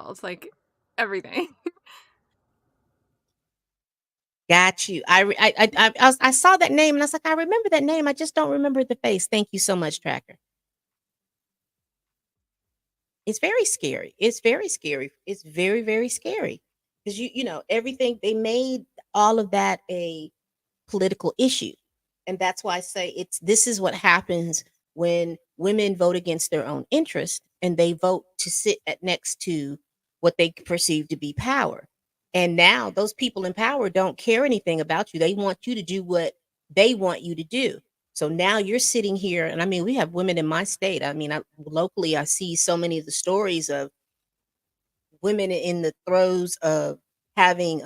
It's like everything. Got you. I saw that name and I was like, I remember that name. I just don't remember the face. Thank you so much, Tracker. It's very scary. It's very scary. It's very, very scary. Because everything they made all of that a political issue. And that's why I say this is what happens when women vote against their own interest and they vote to sit next to what they perceive to be power. And now those people in power don't care anything about you. They want you to do what they want you to do. So now you're sitting here, and I mean, we have women in my state. I mean, locally, I see so many of the stories of women in the throes of having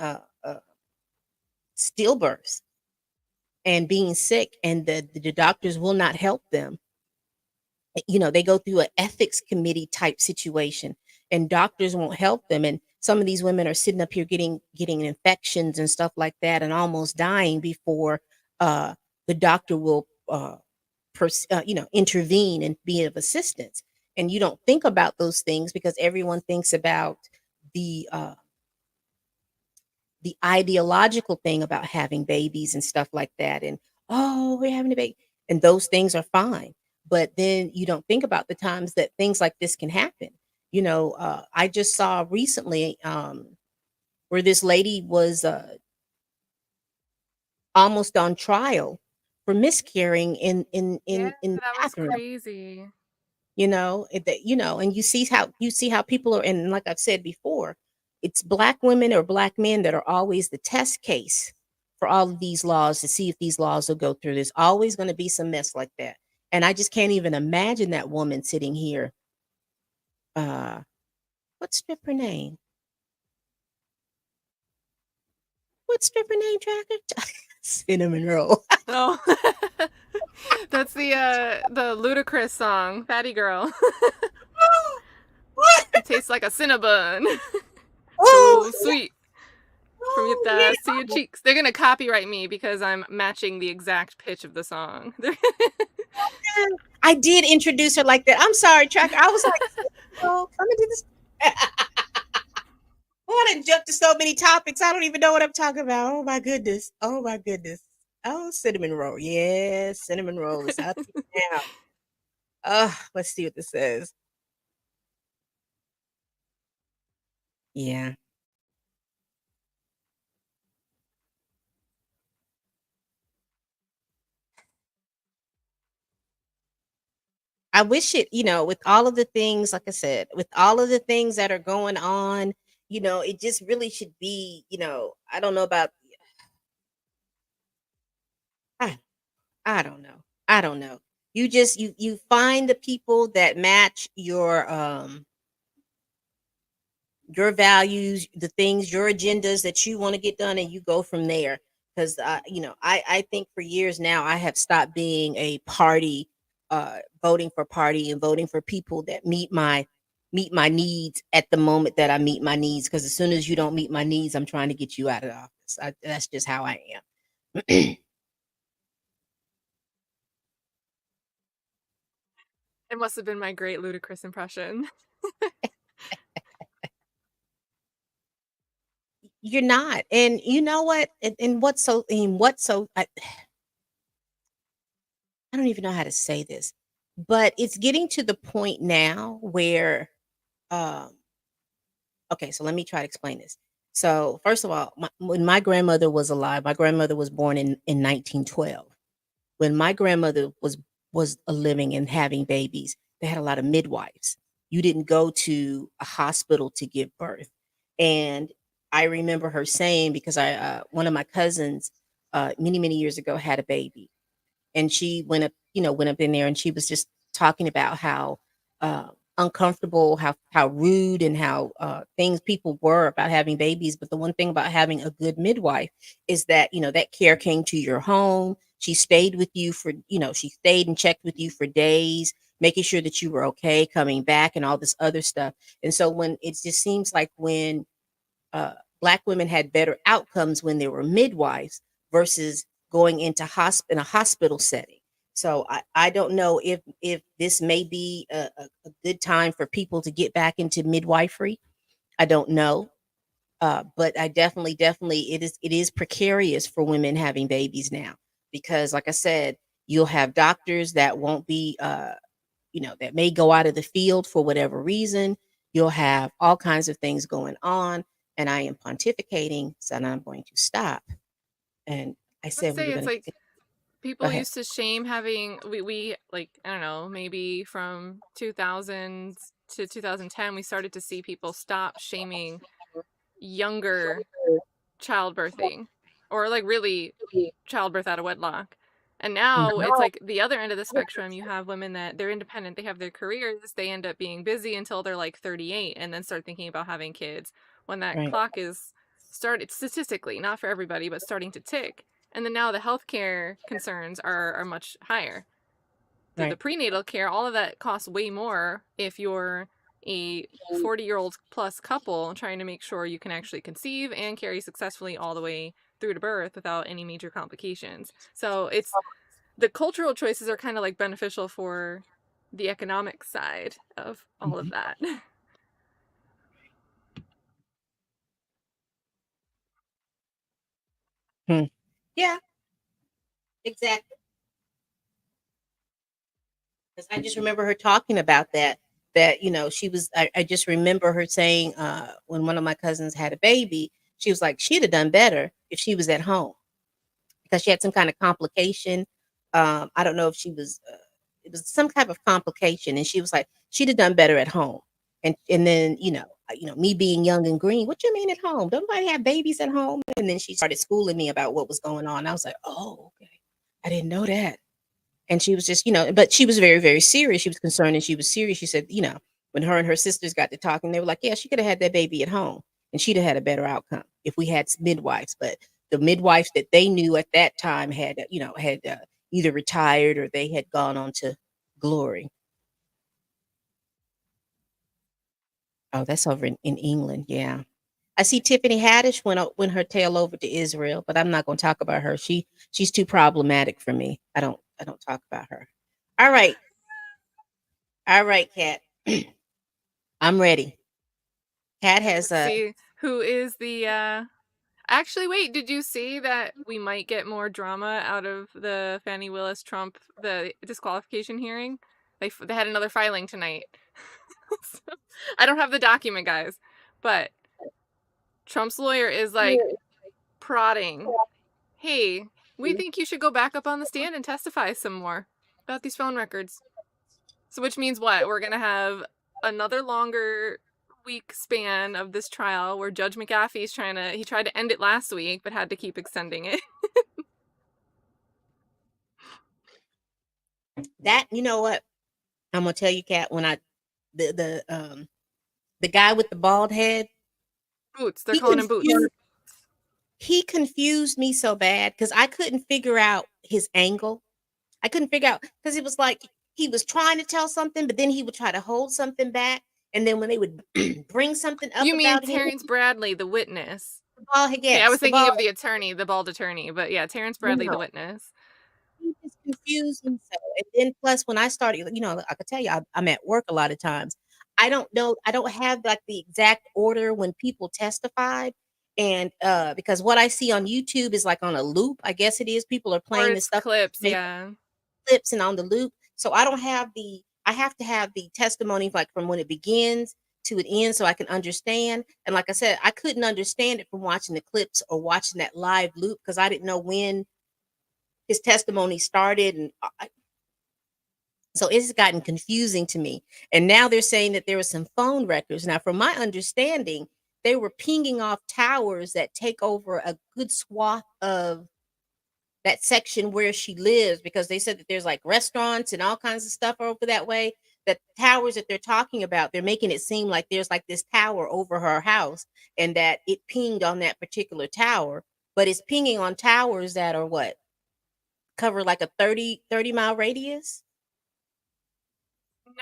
stillbirths and being sick, and the doctors will not help them. They go through an ethics committee type situation, and doctors won't help them. And some of these women are sitting up here getting infections and stuff like that, and almost dying before uh, the doctor will intervene and be of assistance. And you don't think about those things because everyone thinks about the uh, the ideological thing about having babies and stuff like that. And oh, we're having a baby, and those things are fine. But then you don't think about the times that things like this can happen. I just saw recently where this lady was almost on trial for miscarrying Yeah, in the that was bathroom. crazy. And you see how people are. And like I've said before, it's black women or black men that are always the test case for all of these laws, to see if these laws will go through. There's always going to be some mess like that. And I just can't even imagine that woman sitting here. Uh what's stripper name? What's stripper name, Tracker? Cinnamon roll. Oh, that's the Ludacris song, Fatty Girl. What? It tastes like a Cinnabon. Oh, So sweet. From oh the sea of yeah. cheeks. They're gonna copyright me because I'm matching the exact pitch of the song. I did introduce her like that. I'm sorry, Tracker. I was like, oh, let me do this. Oh, I didn't jump to so many topics. I don't even know what I'm talking about. Oh my goodness. Oh my goodness. Oh, cinnamon roll. Yes, cinnamon roll is up now. Let's see what this says. Yeah. I wish with all of the things, like I said, with all of the things that are going on, it just really should be, I don't know about, I, I don't know. I don't know. You find the people that match your values, the things, your agendas that you want to get done, and you go from there. Because I think for years now I have stopped being a party, voting for party and voting for people that meet my needs at the moment that I meet my needs. Because as soon as you don't meet my needs, I'm trying to get you out of the office. That's just how I am. It must have been my great Ludacris impression. You're not, and you know what? And I don't even know how to say this, but it's getting to the point now where, um, okay, so let me try to explain this. So, first of all, when my grandmother was alive, my grandmother was born in 1912. When my grandmother was living and having babies, they had a lot of midwives. You didn't go to a hospital to give birth. And I remember her saying, because I one of my cousins many years ago had a baby, and she went up in there, and she was just talking about how uh, uncomfortable, how rude, and how things people were about having babies. But the one thing about having a good midwife is that that care came to your home. She stayed with you for she stayed and checked with you for days, making sure that you were okay, coming back, and all this other stuff. And so when it just seems like when uh, black women had better outcomes when they were midwives versus going into in a hospital setting. So I don't know if this may be a good time for people to get back into midwifery, I don't know. But I definitely it is precarious for women having babies now because like I said, you'll have doctors that won't be that may go out of the field for whatever reason. You'll have all kinds of things going on. And I am pontificating, so now I'm going to stop. And I Let's said we say were it's going to like continue. Go people ahead. used to shame having we like I don't know, maybe from 2000 to 2010 we started to see people stop shaming younger childbirthing or like really childbirth out of wedlock. And now Mhm. it's like the other end of the spectrum. You have women that they're independent, they have their careers, they end up being busy until they're like 38 and then start thinking about having kids when that Right, clock is started statistically, not for everybody, but starting to tick. And then now the healthcare concerns are much higher. The right. prenatal care, all of that costs way more if you're a 40-year-old plus couple trying to make sure you can actually conceive and carry successfully all the way through to birth without any major complications. So it's the cultural choices are kind of like beneficial for the economic side of all of Mhm. that. Hmm. Yeah, exactly. 'Cause I just remember her talking about that, she was I just remember her saying, when one of my cousins had a baby, she was like, "She'd have done better if she was at home," because she had some kind of complication. I don't know if she was, it was some type of complication, and she was like, "She'd have done better at home." And then, me being young and green, "What you mean at home? Don't nobody have babies at home?" And then she started schooling me about what was going on. I was like, "Oh, okay. I didn't know that." And she was just, but she was very, very serious. She was concerned and she was serious. She said, when her and her sisters got to talking, they were like, yeah, she could have had that baby at home and she'd have had a better outcome if we had midwives. But the midwives that they knew at that time had, either retired or they had gone on to glory. Oh, that's over in England. Yeah. I see Tiffany Haddish went her tail over to Israel, but I'm not going to talk about her. She's too problematic for me. I don't talk about her. All right. All right, Kat. I'm ready. Kat has Let's see who is the actually, wait, did you see that we might get more drama out of the Fannie Willis Trump the disqualification hearing? They had another filing tonight. So, I don't have the document, guys, but Trump's lawyer is like prodding, "Hey, we think you should go back up on the stand and testify some more about these phone records." So which means what? We're going to have another longer week span of this trial where Judge McAfee's he tried to end it last week but had to keep extending it. that. You know what? I'm gonna tell you, Kat. When I the guy with the bald head, Boots, they're he calling him Boots. confused he confused me so bad because I couldn't figure out his angle. I couldn't figure out because it was like he was trying to tell something, but then he would try to hold something back, and then when they would bring something up You mean about him, Terrence Bradley, the witness? the bald head, Okay, I yes, was the thinking bald. of the attorney, the bald attorney, but yeah, Terrence Bradley, the No, witness. he just confused me so. And then plus when I started, I could tell you I'm at work a lot of times. I don't know, I don't have like the exact order when people testified. And because what I see on YouTube is like on a loop. I guess it is. People are Or playing this it's stuff, clips, make yeah. clips and on the loop. So I don't have I have to have the testimony like from when it begins to it ends so I can understand. And like I said, I couldn't understand it from watching the clips or watching that live loop because I didn't know when his testimony started and so it's gotten confusing to me. And now they're saying that there were some phone records. Now, from my understanding, they were pinging off towers that take over a good swath of that section where she lives because they said that there's like restaurants and all kinds of stuff over that way. That towers that they're talking about, they're making it seem like there's like this tower over her house and that it pinged on that particular tower, but it's pinging on towers that are what cover like a 30 mile radius.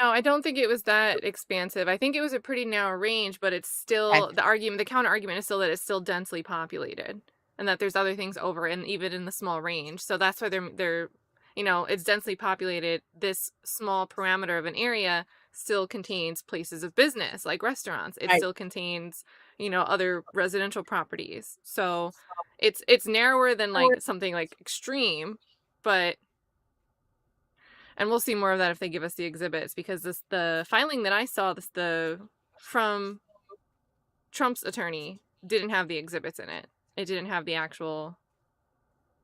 No, I don't think it was that expansive. I think it was a pretty narrow range, but it's Okay. still the counter argument is still that it's still densely populated and that there's other things over and even in the small range. So that's why it's densely populated, this small parameter of an area. still contains places of business like restaurants. It Right. still contains, other residential properties. So it's narrower than like something like extreme, but and we'll see more of that if they give us the exhibits, because the filing that I saw, the from Trump's attorney, didn't have the exhibits in it. It didn't have the actual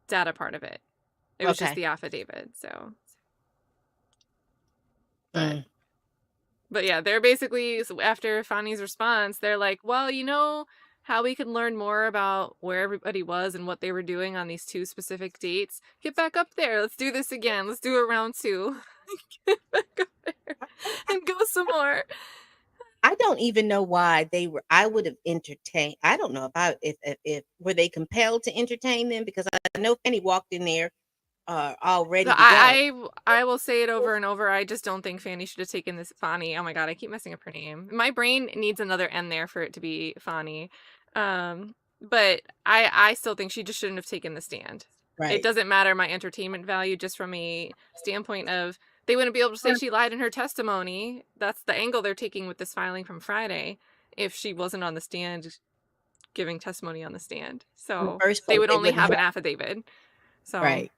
data part of it. It was just Okay. the affidavit. So, but Mm. but yeah, they're basically, after Fani's response, they're like, well, how we can learn more about where everybody was and what they were doing on these 2 specific dates. Get back up there. Let's do this again. Let's do a round 2. Get back up there and go some more. I don't even know why I would have entertained. I don't know if were they compelled to entertain them, because I know Fanny walked in there all ready But to go. I will say it over and over. I just don't think Fanny should have taken this Fani. Oh my god, I keep messing up her name. My brain needs another N there for it to be Fani. But I still think she just shouldn't have taken the stand. It Right. doesn't matter my entertainment value, just from a standpoint of, they wouldn't be able to say she lied in her testimony. That's the angle they're taking with this filing from Friday, if she wasn't on the stand giving testimony on the stand. In the So first they place, would they only wouldn't have have. an affidavit. So, Right.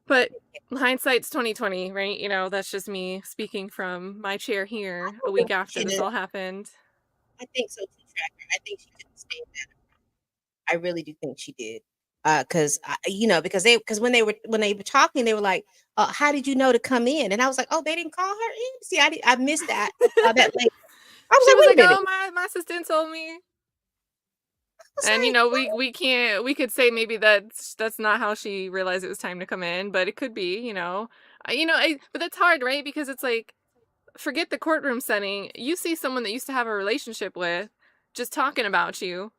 but hindsight's 2020, right? That's just me speaking from my chair here a week after this all happened. I think so too, Tracker. I think she could have stayed better. I really do think she did. Because because when they were talking, they were like, "How did you know to come in?" And I was like, "Oh, they didn't call her in." See, I missed that. I saw that later. I was She like, was "Wait like, a minute." "Oh, my assistant told me." I was And like, we can't, we could say maybe that's not how she realized it was time to come in, but it could be, but that's hard, right? Because it's like, forget the courtroom setting. You see someone that used to have a relationship with just talking about you.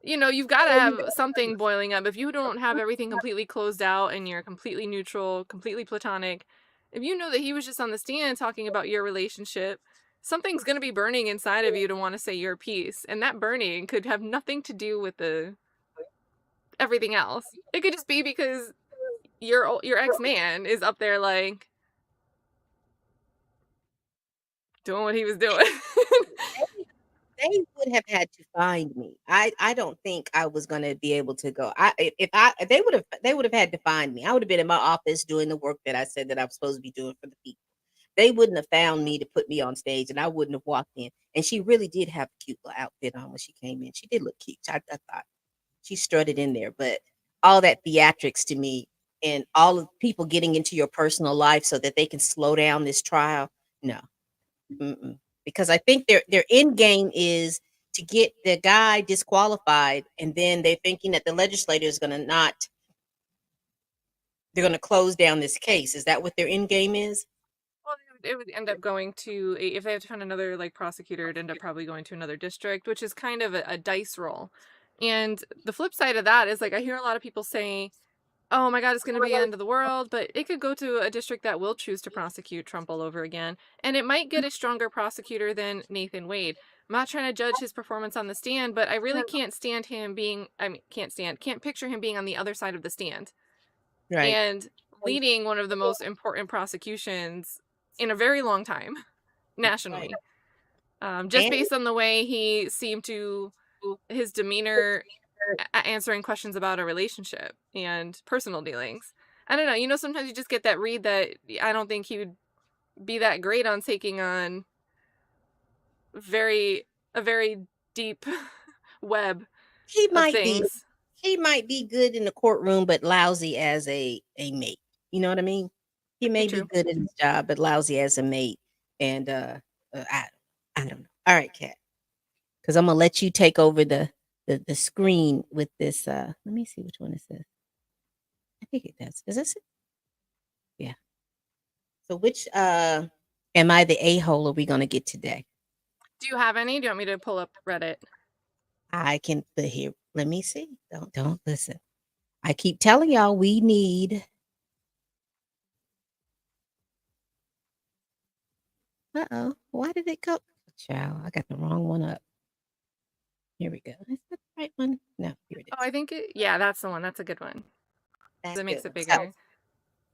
You've got to have something boiling up. If you don't have everything completely closed out and you're completely neutral, completely platonic, if you know that he was just on the stand talking about your relationship, something's going to be burning inside of you to want to say your piece. And that burning could have nothing to do with the everything else. It could just be because your ex-man is up there like doing what he was doing. they would have had to find me. I don't think I was gonna be able to go. If they would have had to find me. I would have been in my office doing the work that I said that I was supposed to be doing for the people. They wouldn't have found me to put me on stage, and I wouldn't have walked in. And she really did have a cute little outfit on when she came in. She did look cute. I thought she strutted in there, but all that theatrics to me, and all of people getting into your personal life so that they can slow down this trial. No, mm-mm. Because I think their end game is to get the guy disqualified, and then they're thinking that the legislator is going to not. They're going to close down this case. Is that what their end game is? Well, it would end up going to if they have to find another like prosecutor, it'd end up probably going to another district, which is kind of a dice roll. And the flip side of that is, like, I hear a lot of people say, "Oh my God, it's going to be the end of the world," but it could go to a district that will choose to prosecute Trump all over again, and it might get a stronger prosecutor than Nathan Wade. I'm not trying to judge his performance on the stand, but I really can't stand him being. I mean, can't picture him being on the other side of the stand Right. and leading one of the most important prosecutions in a very long time Right. nationally. Just And based on the way he seemed to, his demeanor answering questions about a relationship and personal dealings. I don't know. Sometimes you just get that read that I don't think he would be that great on taking on a very deep web he of might be things. he might be good in the courtroom, but lousy as a mate. You know what I mean? He Be may be true. good at his job, but lousy as a mate. And I don't know. All right, Kat. Because I'm gonna let you take over the screen with this. Let me see which one it says. I think it does. Is this it? Yeah. So which am I the a-hole are we gonna get today? Do you have any? Do you want me to pull up Reddit? I can put here. Let me see. Don't listen. I keep telling y'all we need. Uh-oh. Why did it go? Child, I got the wrong one up. Here we go. Is that the right one? No, here it Oh, is. I think yeah, that's the one. That's a good one. That's It a good makes it one. So, bigger.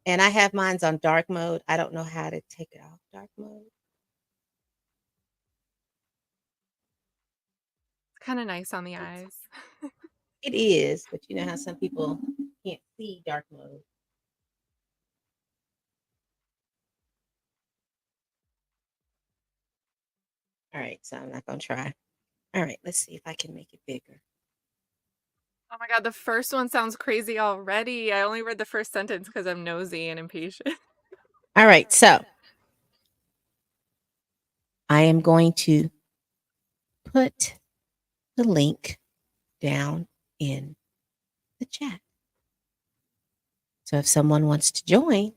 And I have mine's on dark mode. I don't know how to take it off dark mode. It's kind of nice on the eyes. It is, but you know how some people can't see dark mode. All right, so I'm not gonna try. All right, let's see if I can make it bigger. Oh my god, the first one sounds crazy already. I only read the first sentence because I'm nosy and impatient. All right, so I am going to put the link down in the chat. So if someone wants to join,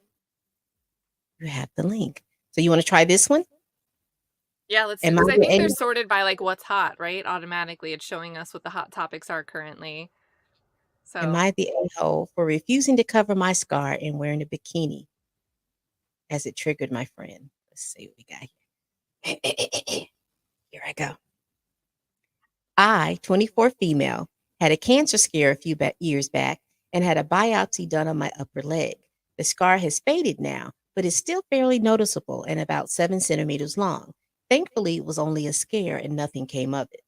you have the link. So you want to try this one? Yeah, let's do Am I because I think they're the sorted by like what's hot, right? Automatically, it's showing us what the hot topics are currently. am So I the a-hole for refusing to cover my scar and wearing a bikini as it triggered my friend? Let's see what we got here. Here I go. I, 24 female, had a cancer scare a few years back and had a biopsy done on my upper leg. The scar has faded now, but is still fairly noticeable and about 7 centimeters long. Thankfully, it was only a scare and nothing came of it.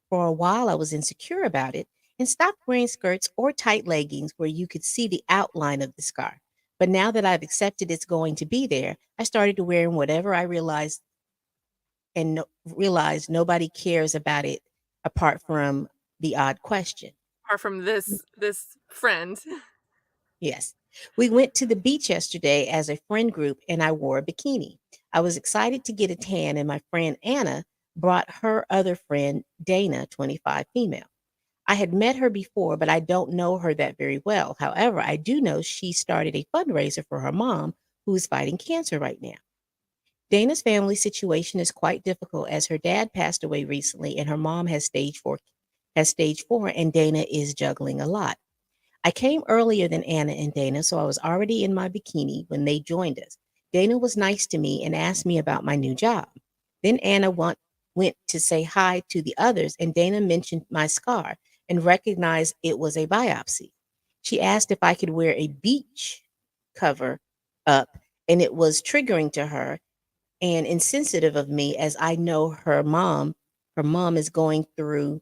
For a while, I was insecure about it and stopped wearing skirts or tight leggings where you could see the outline of the scar. But now that I've accepted it's going to be there, I started wearing whatever I realized and realized nobody cares about it apart from the odd question. apart from this friend. Yes. We went to the beach yesterday as a friend group and I wore a bikini. I was excited to get a tan, and my friend Anna brought her other friend, Dana, 25 female. I had met her before, but I don't know her that very well. However, I do know she started a fundraiser for her mom, who is fighting cancer right now. Dana's family situation is quite difficult as her dad passed away recently and her mom has stage 4 and Dana is juggling a lot. I came earlier than Anna and Dana, so I was already in my bikini when they joined us. Dana was nice to me and asked me about my new job. Then Anna went to say hi to the others, and Dana mentioned my scar and recognized it was a biopsy. She asked if I could wear a beach cover up, and it was triggering to her and insensitive of me as I know her mom is going through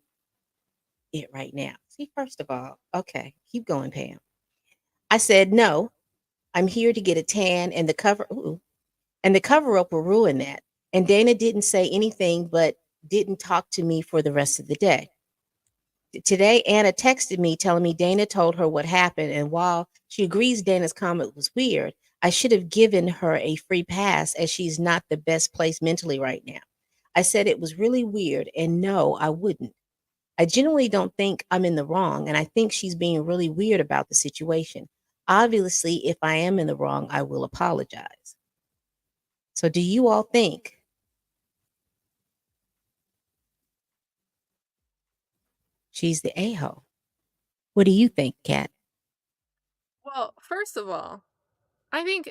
it right now. See, first of all, okay, keep going, Pam. I said, no, I'm here to get a tan and the cover up will ruin that. And Dana didn't say anything, but didn't talk to me for the rest of the day. Today, Anna texted me telling me Dana told her what happened. And while she agrees Dana's comment was weird, I should have given her a free pass as she's not the best place mentally right now. I said it was really weird, and no, I wouldn't. I genuinely don't think I'm in the wrong, and I think she's being really weird about the situation. Obviously, if I am in the wrong, I will apologize. So, do you all think she's the a hole? What do you think, Kat? Well, first of all, I think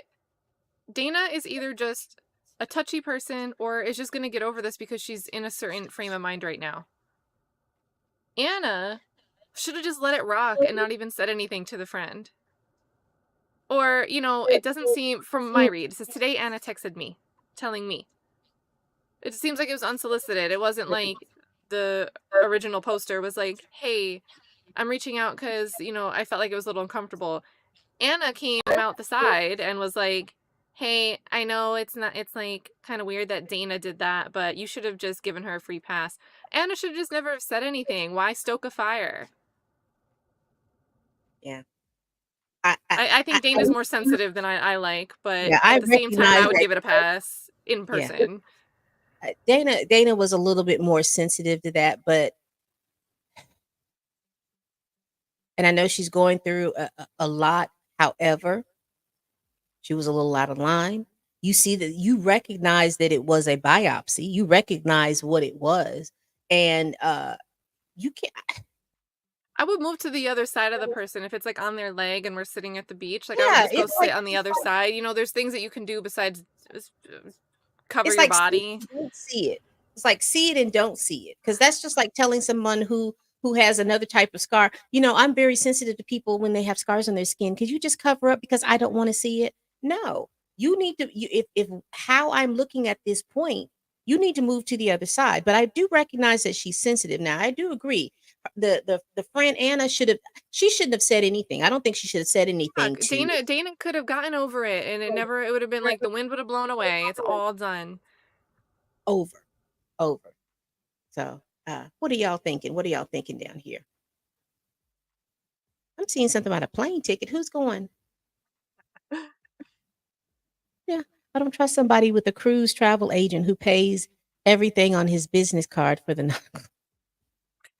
Dana is either just a touchy person or is just going to get over this because she's in a certain frame of mind right now. Anna should have just let it rock and not even said anything to the friend. Or, it doesn't seem, from my read, it says, today Anna texted me, telling me. It seems like it was unsolicited. It wasn't like the original poster was like, hey, I'm reaching out because, I felt like it was a little uncomfortable. Anna came out the side and was like, hey, I know it's like kind of weird that Dana did that, but you should have just given her a free pass. Anna should have just never have said anything. Why stoke a fire? Yeah. I think Dana's more sensitive than I like, but Yeah, I at the same time, recognize I would that. give it a pass in Yeah, person. Dana was a little bit more sensitive to that, but and I know she's going through a lot. However, she was a little out of line. You see that you recognize that it was a biopsy. You recognize what it was, and you can't. I would move to the other side of the person if it's like on their leg and we're sitting at the beach. Like I would Yeah, just go sit on the other side. There's things that you can do besides cover it's your like see body. it, don't see it. It's like see it and don't see it, because that's just like telling someone who has another type of scar. I'm very sensitive to people when they have scars on their skin. Could you just cover up because I don't want to see it? No. You need to if how I'm looking at this point, you need to move to the other side. But I do recognize that she's sensitive. Now, I do agree. The friend Anna she shouldn't have said anything. I don't think she should have said anything Look, to Dana could have gotten over it, and it would have been like the wind would have blown away. It's all done. over, over. So, what are y'all thinking? What are y'all thinking down here? I'm seeing something about a plane ticket. Who's going? Yeah, I don't trust somebody with a cruise travel agent who pays everything on his business card for the night.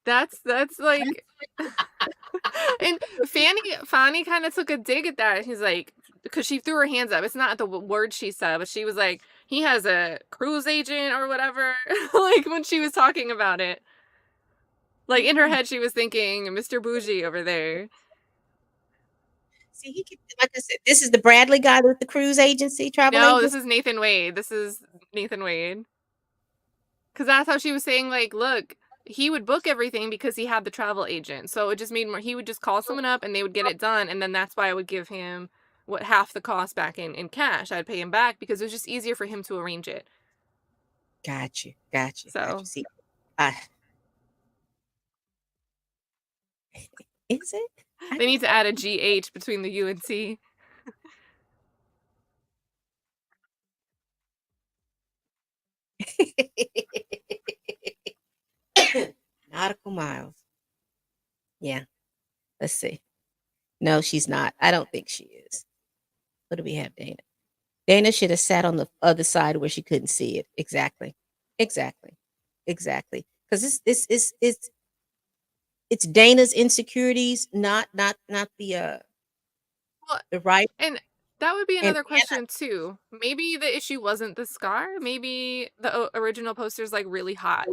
That's like and Fanny kind of took a dig at that. He's like, because she threw her hands up. It's not the word she said, but she was like, he has a cruise agent or whatever. Like when she was talking about it, like in her head, she was thinking Mr. Bougie over there. See, like I said, this is the Bradley guy with the cruise agency, travel No, this agency. is Nathan Wade. This is Nathan Wade. Because that's how she was saying, like, look, he would book everything because he had the travel agent. So it just made more, he would just call someone up and they would get it done. And then that's why I would give him half the cost back in cash. I'd pay him back because it was just easier for him to arrange it. Got you, got you, got So you. See, uh, is it? they need to add a GH between the U and C. Nautical miles. Yeah. Let's see. No, she's not. I don't think she is. What do we have, Dana? Dana should have sat on the other side where she couldn't see it. Exactly. Exactly. Exactly. Because it's Dana's insecurities, not Well, the right and that would be and another question too. Maybe the issue wasn't the scar. Maybe the original poster's like really hot.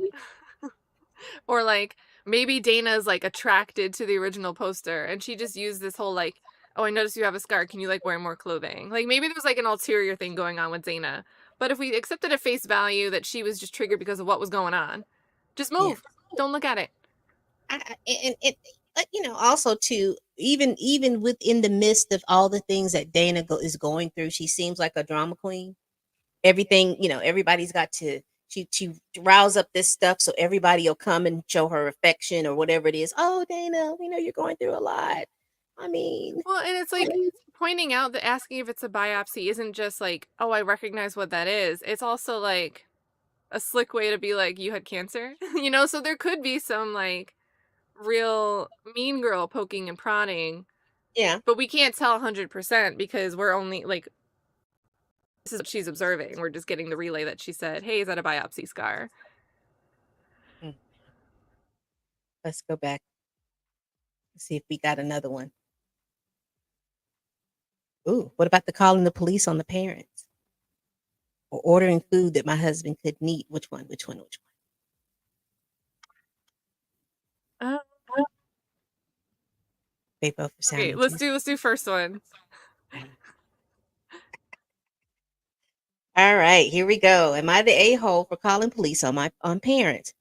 Or like maybe Dana's like attracted to the original poster and she just used this whole like, oh, I noticed you have a scar. Can you like wear more clothing? Like maybe there was like an ulterior thing going on with Dana. But if we accepted at face value that she was just triggered because of what was going on, just yeah. move. Don't look at it. And it but also too, even within the midst of all the things that is going through, she seems like a drama queen. Everything, everybody's got to she rouse up this stuff so everybody will come and show her affection or whatever it is. Oh, Dana, we know you're going through a lot. I mean, Well, and it's like pointing out that asking if it's a biopsy isn't just like, oh, I recognize what that is. It's also like a slick way to be like, you had cancer, So there could be some like real mean girl poking and prodding, yeah. but we can't tell 100% because we're only like, this is what she's observing. We're just getting the relay that she said, hey, is that a biopsy scar? Mm. Let's go back. Let's see if we got another one. Ooh, what about the calling the police on the parents? Or ordering food that my husband couldn't eat? Which one? Which one? Which Uh, one? They both are okay, sounding let's do first one. All right, here we go. Am I the a-hole for calling police on parents?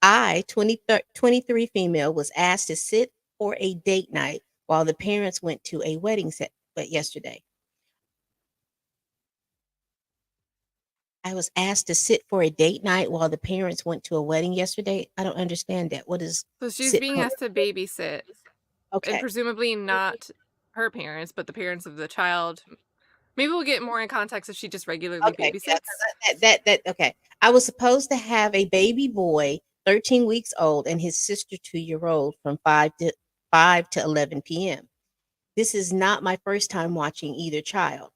I, 23 female, was asked to sit for a date night while the parents went to a wedding but yesterday. I was asked to sit for a date night while the parents went to a wedding yesterday. I don't understand that. What is So she's sit being for? asked to babysit, and Okay. presumably not her parents, but the parents of the child. Maybe we'll get more in context if she just regularly Okay. babysits. That okay. I was supposed to have a baby boy, 13 weeks old, and his sister 2-year old from 5 to 11 p.m. This is not my first time watching either child.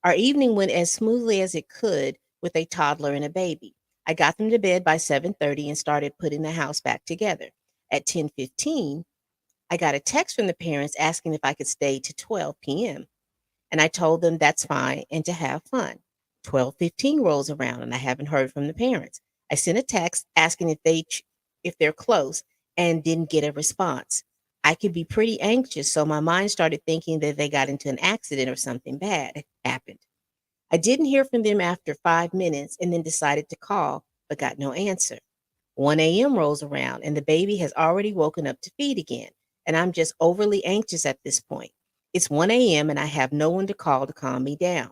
Our evening went as smoothly as it could with a toddler and a baby. I got them to bed by 7:30 and started putting the house back together. At 10:15, I got a text from the parents asking if I could stay to 12 p.m. And I told them that's fine and to have fun. 12:15 rolls around and I haven't heard from the parents. I sent a text asking if they're close and didn't get a response. I could be pretty anxious, so my mind started thinking that they got into an accident or something bad happened. I didn't hear from them after 5 minutes and then decided to call, but got no answer. 1 a.m. rolls around and the baby has already woken up to feed again. And I'm just overly anxious at this point. It's 1 a.m. and I have no one to call to calm me down.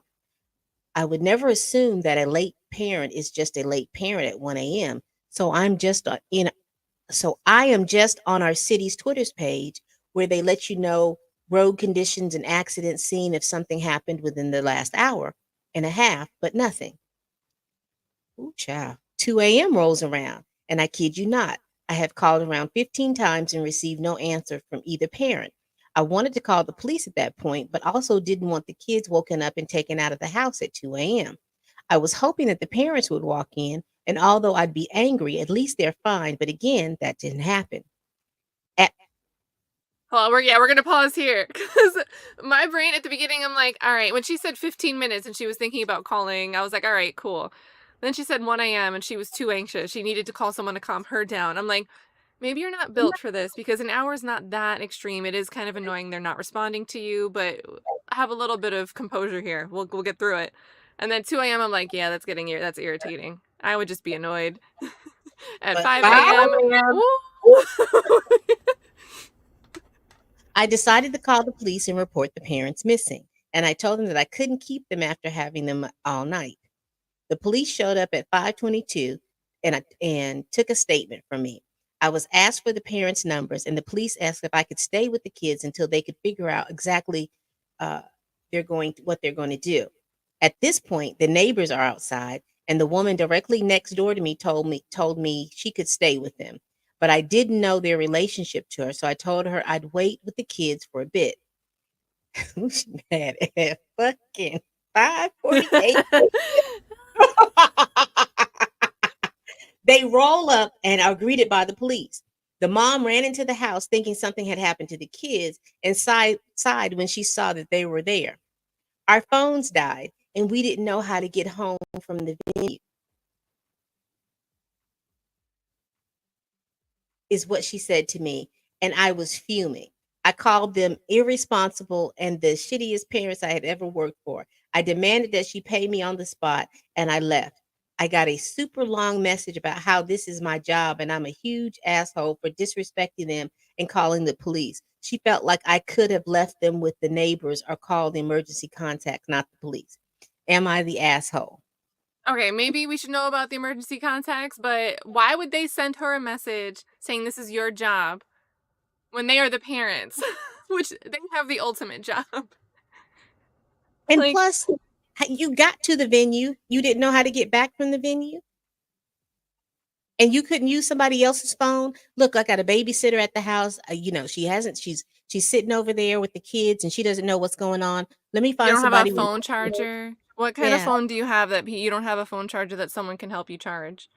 I would never assume that a late parent is just a late parent at 1 a.m. So I'm just I am just on our city's Twitter's page where they let you know road conditions and accidents seen if something happened within the last hour and a half, but nothing. Ooh, child. 2 a.m. rolls around, and I kid you not, I have called around 15 times and received no answer from either parent. I wanted to call the police at that point, but also didn't want the kids woken up and taken out of the house at 2 a.m. I was hoping that the parents would walk in, and although I'd be angry, at least they're fine. But again, that didn't happen. At Well, we're gonna pause here because my brain at the beginning, I'm like, all right. When she said 15 minutes and she was thinking about calling, I was like, all right, cool. Then she said 1 a.m. and she was too anxious. She needed to call someone to calm her down. I'm like, maybe you're not built for this because an hour is not that extreme. It is kind of annoying they're not responding to you, but have a little bit of composure here. We'll get through it. And then 2 a.m. I'm like, yeah, that's irritating. I would just be annoyed. At but 5 a.m. 5 a.m. Woo! I decided to call the police and report the parents missing, and I told them that I couldn't keep them after having them all night. The police showed up at 5:22 and took a statement from me. I was asked for the parents' numbers, and the police asked if I could stay with the kids until they could figure out exactly uh, what they're going to do. At this point, the neighbors are outside, and the woman directly next door to me told me she could stay with them. But I didn't know their relationship to her, so I told her I'd wait with the kids for a bit. Who's mad at fucking 5:48? They roll up and are greeted by the police. The mom ran into the house thinking something had happened to the kids and sighed when she saw that they were there. Our phones died and we didn't know how to get home from the venue, is what she said to me. And I was fuming. I called them irresponsible and the shittiest parents I had ever worked for. I demanded that she pay me on the spot and I left. I got a super long message about how this is my job and I'm a huge asshole for disrespecting them and calling the police. She felt like I could have left them with the neighbors or called emergency contacts, not the police. Am I the asshole? Okay, maybe we should know about the emergency contacts, but why would they send her a message saying this is your job when they are the parents, which they have the ultimate job? And Like, plus, you got to the venue, you didn't know how to get back from the venue, and you couldn't use somebody else's phone. Look, I got a babysitter at the house. She's sitting over there with the kids, and she doesn't know what's going on. Let me you find don't have a somebody. phone charger? What kind of Yeah, phone do you have that you don't have a phone charger that someone can help you charge?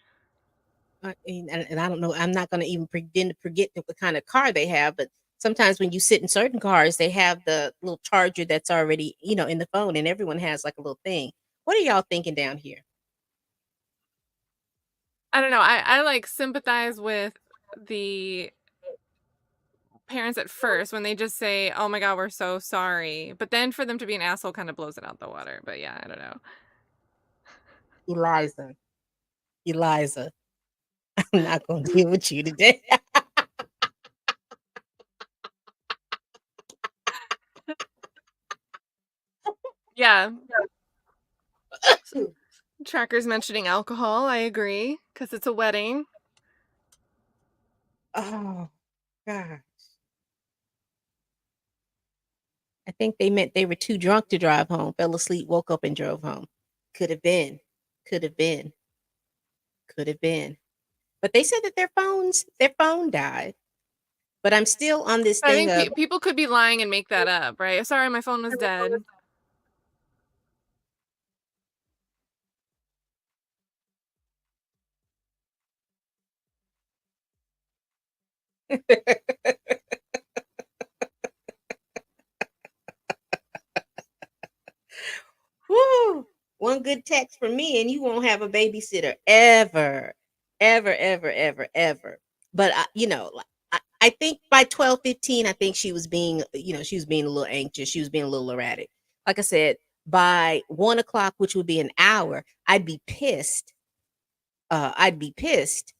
and I don't know. I'm not going to even begin to forget what kind of car they have, but sometimes when you sit in certain cars, they have the little charger that's already, in the phone, and everyone has like a little thing. What are y'all thinking down here? I don't know. I like sympathize with the parents at first when they just say, "Oh my god, we're so sorry," but then for them to be an asshole kind of blows it out the water. But yeah, I don't know. Eliza, Eliza, I'm not going to deal with you today. Yeah, Tracker's mentioning alcohol. I agree because it's a wedding. Oh, God. I think they meant they were too drunk to drive home, fell asleep, woke up, and drove home. Could have been. Could have been. Could have been. But they said that their phone died. But I'm still on this I thing think of, people could be lying and make that up, right? Sorry, my phone was dead. whoo, one good text from me and you won't have a babysitter ever, ever, ever, ever, ever. But I think by 12:15, I think she was being a little anxious. She was being a little erratic. Like I said, by 1 o'clock, which would be an hour, I'd be pissed. I'd be pissed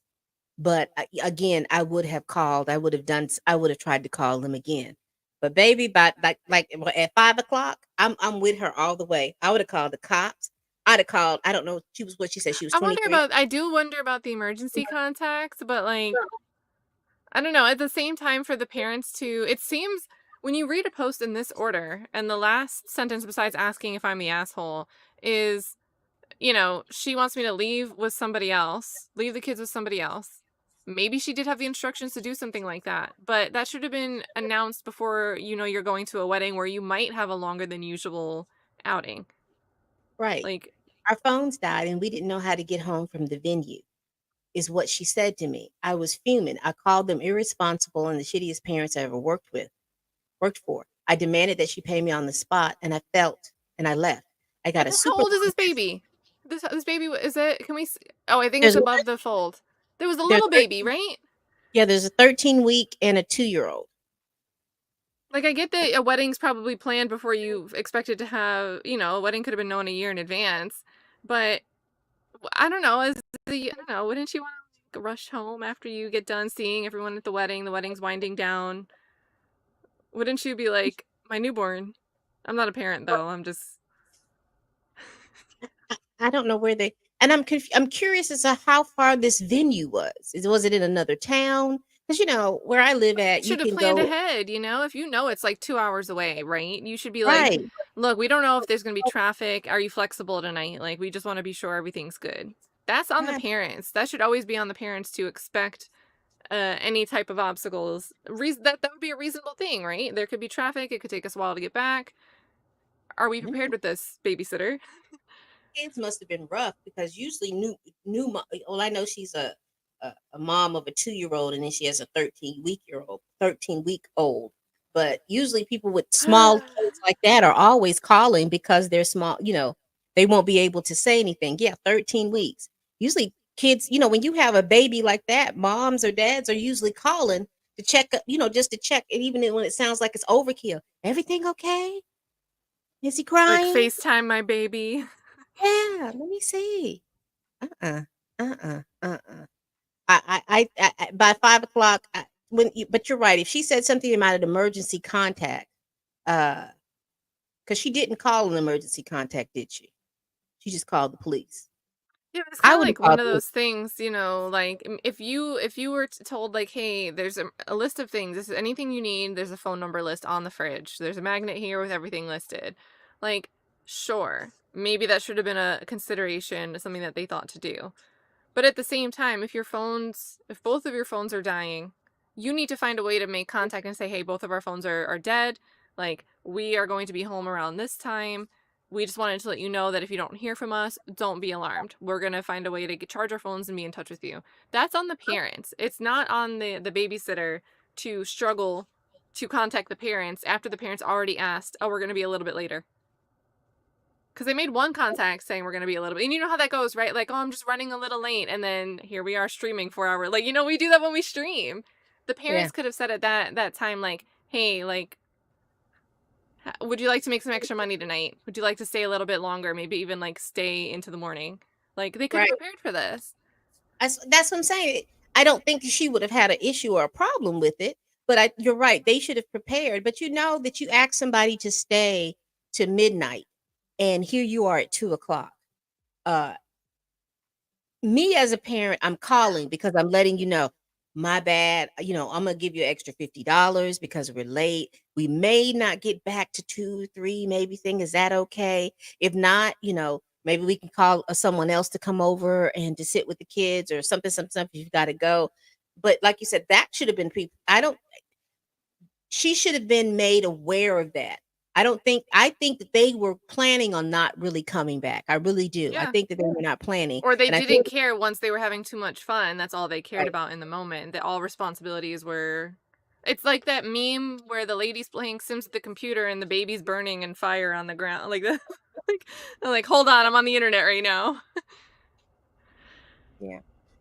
But again, I would have called. I would have done. I would have tried to call them again. But baby, by at 5 o'clock, I'm with her all the way. I would have called the cops. I'd have called. I don't know. She was what she said. She was 23. I do wonder about the emergency contacts, but like, I don't know. At the same time, for the parents to, it seems when you read a post in this order, and the last sentence besides asking if I'm the asshole is, she wants me to leave with somebody else, leave the kids with somebody else. Maybe she did have the instructions to do something like that, but that should have been announced before you're going to a wedding where you might have a longer than usual outing. Right. Like, Our phones died, and we didn't know how to get home from the venue. Is what she said to me. I was fuming. I called them irresponsible and the shittiest parents I ever worked for. I demanded that she pay me on the spot, and I left. I got a how super old is long this baby? This baby, is it? Can we? Oh, I think it's there's one above the fold. There was a there's little baby, 13 right? yeah, there's a 13-week and a 2-year-old. Like, I get that a wedding's probably planned before you expected to have, a wedding could have been known a year in advance, but I don't know. I don't know. Wouldn't you want to rush home after you get done seeing everyone at the wedding? The wedding's winding down. Wouldn't you be like, my newborn? I'm not a parent though. I'm just. I don't know where they and I'm curious as to how far this venue was. Was it in another town? Because where I live at, you Should have can planned go ahead, if you know it's like 2 hours away, right? You should be like, right. look, we don't know if there's going to be traffic. Are you flexible tonight? Like, we just want to be sure everything's good. That's on the Right. parents. That should always be on the parents to expect any type of obstacles. That would be a reasonable thing, right? There could be traffic. It could take us a while to get back. Are we prepared with this, babysitter? Kids must have been rough because usually well, I know she's a mom of a 2-year-old, and then she has a 13-week old. But usually people with small kids like that are always calling because they're small, they won't be able to say anything. Yeah, 13 weeks. Usually kids, when you have a baby like that, moms or dads are usually calling to check, just to check. And even when it sounds like it's overkill, everything okay? Is he Like, crying? FaceTime my baby. Yeah, let me see. Uh-uh, uh-uh. By 5 o'clock, but you're right. If she said something about an emergency contact, uh, because she didn't call an emergency contact, did she? She just called the police. Yeah, it's I kind of would have like one called of the those things, like, if you were told like, hey, there's a list of things. This is anything you need. There's a phone number list on the fridge. There's a magnet here with everything listed. Like, sure, maybe that should have been a consideration, something that they thought to do. But at the same time, if both of your phones are dying, you need to find a way to make contact and say, hey, both of our phones are dead. Like, we are going to be home around this time. We just wanted to let you know that if you don't hear from us, don't be alarmed. We're going to find a way to charge our phones and be in touch with you. That's on the parents. It's not on the babysitter to struggle to contact the parents after the parents already asked, oh, we're going to be a little bit later. Because they made one contact saying we're going to be a little bit. And you know how that goes, right? Like, oh, I'm just running a little late. And then here we are streaming 4 hours. Like, we do that when we stream. The yeah. parents could have said at that time, like, hey, like, would you like to make some extra money tonight? Would you like to stay a little bit longer? Maybe even, like, stay into the morning. Like, they could have Right. prepared for this. That's what I'm saying. I don't think she would have had an issue or a problem with it. But you're right. They should have prepared. But you know that you ask somebody to stay to midnight, and here you are at 2 o'clock. Uh, Me as a parent, I'm calling because I'm letting you know, my bad. I'm gonna give you an extra $50 because we're late. We may not get back to 2, 3, maybe thing. Is that okay? If not, maybe we can call someone else to come over and to sit with the kids or something, something, something. You've got to go. But like you said, that should have been people. She should have been made aware of that. I think that they were planning on not really coming back. I really do. I Yeah. think that they were not planning. Or they And I didn't think care once they were having too much fun. That's all they cared right. about in the moment. That all responsibilities were. It's like that meme where the lady's playing Sims at the computer and the baby's burning in fire on the ground. Like that. like, hold on, I'm on the internet right now. Yeah.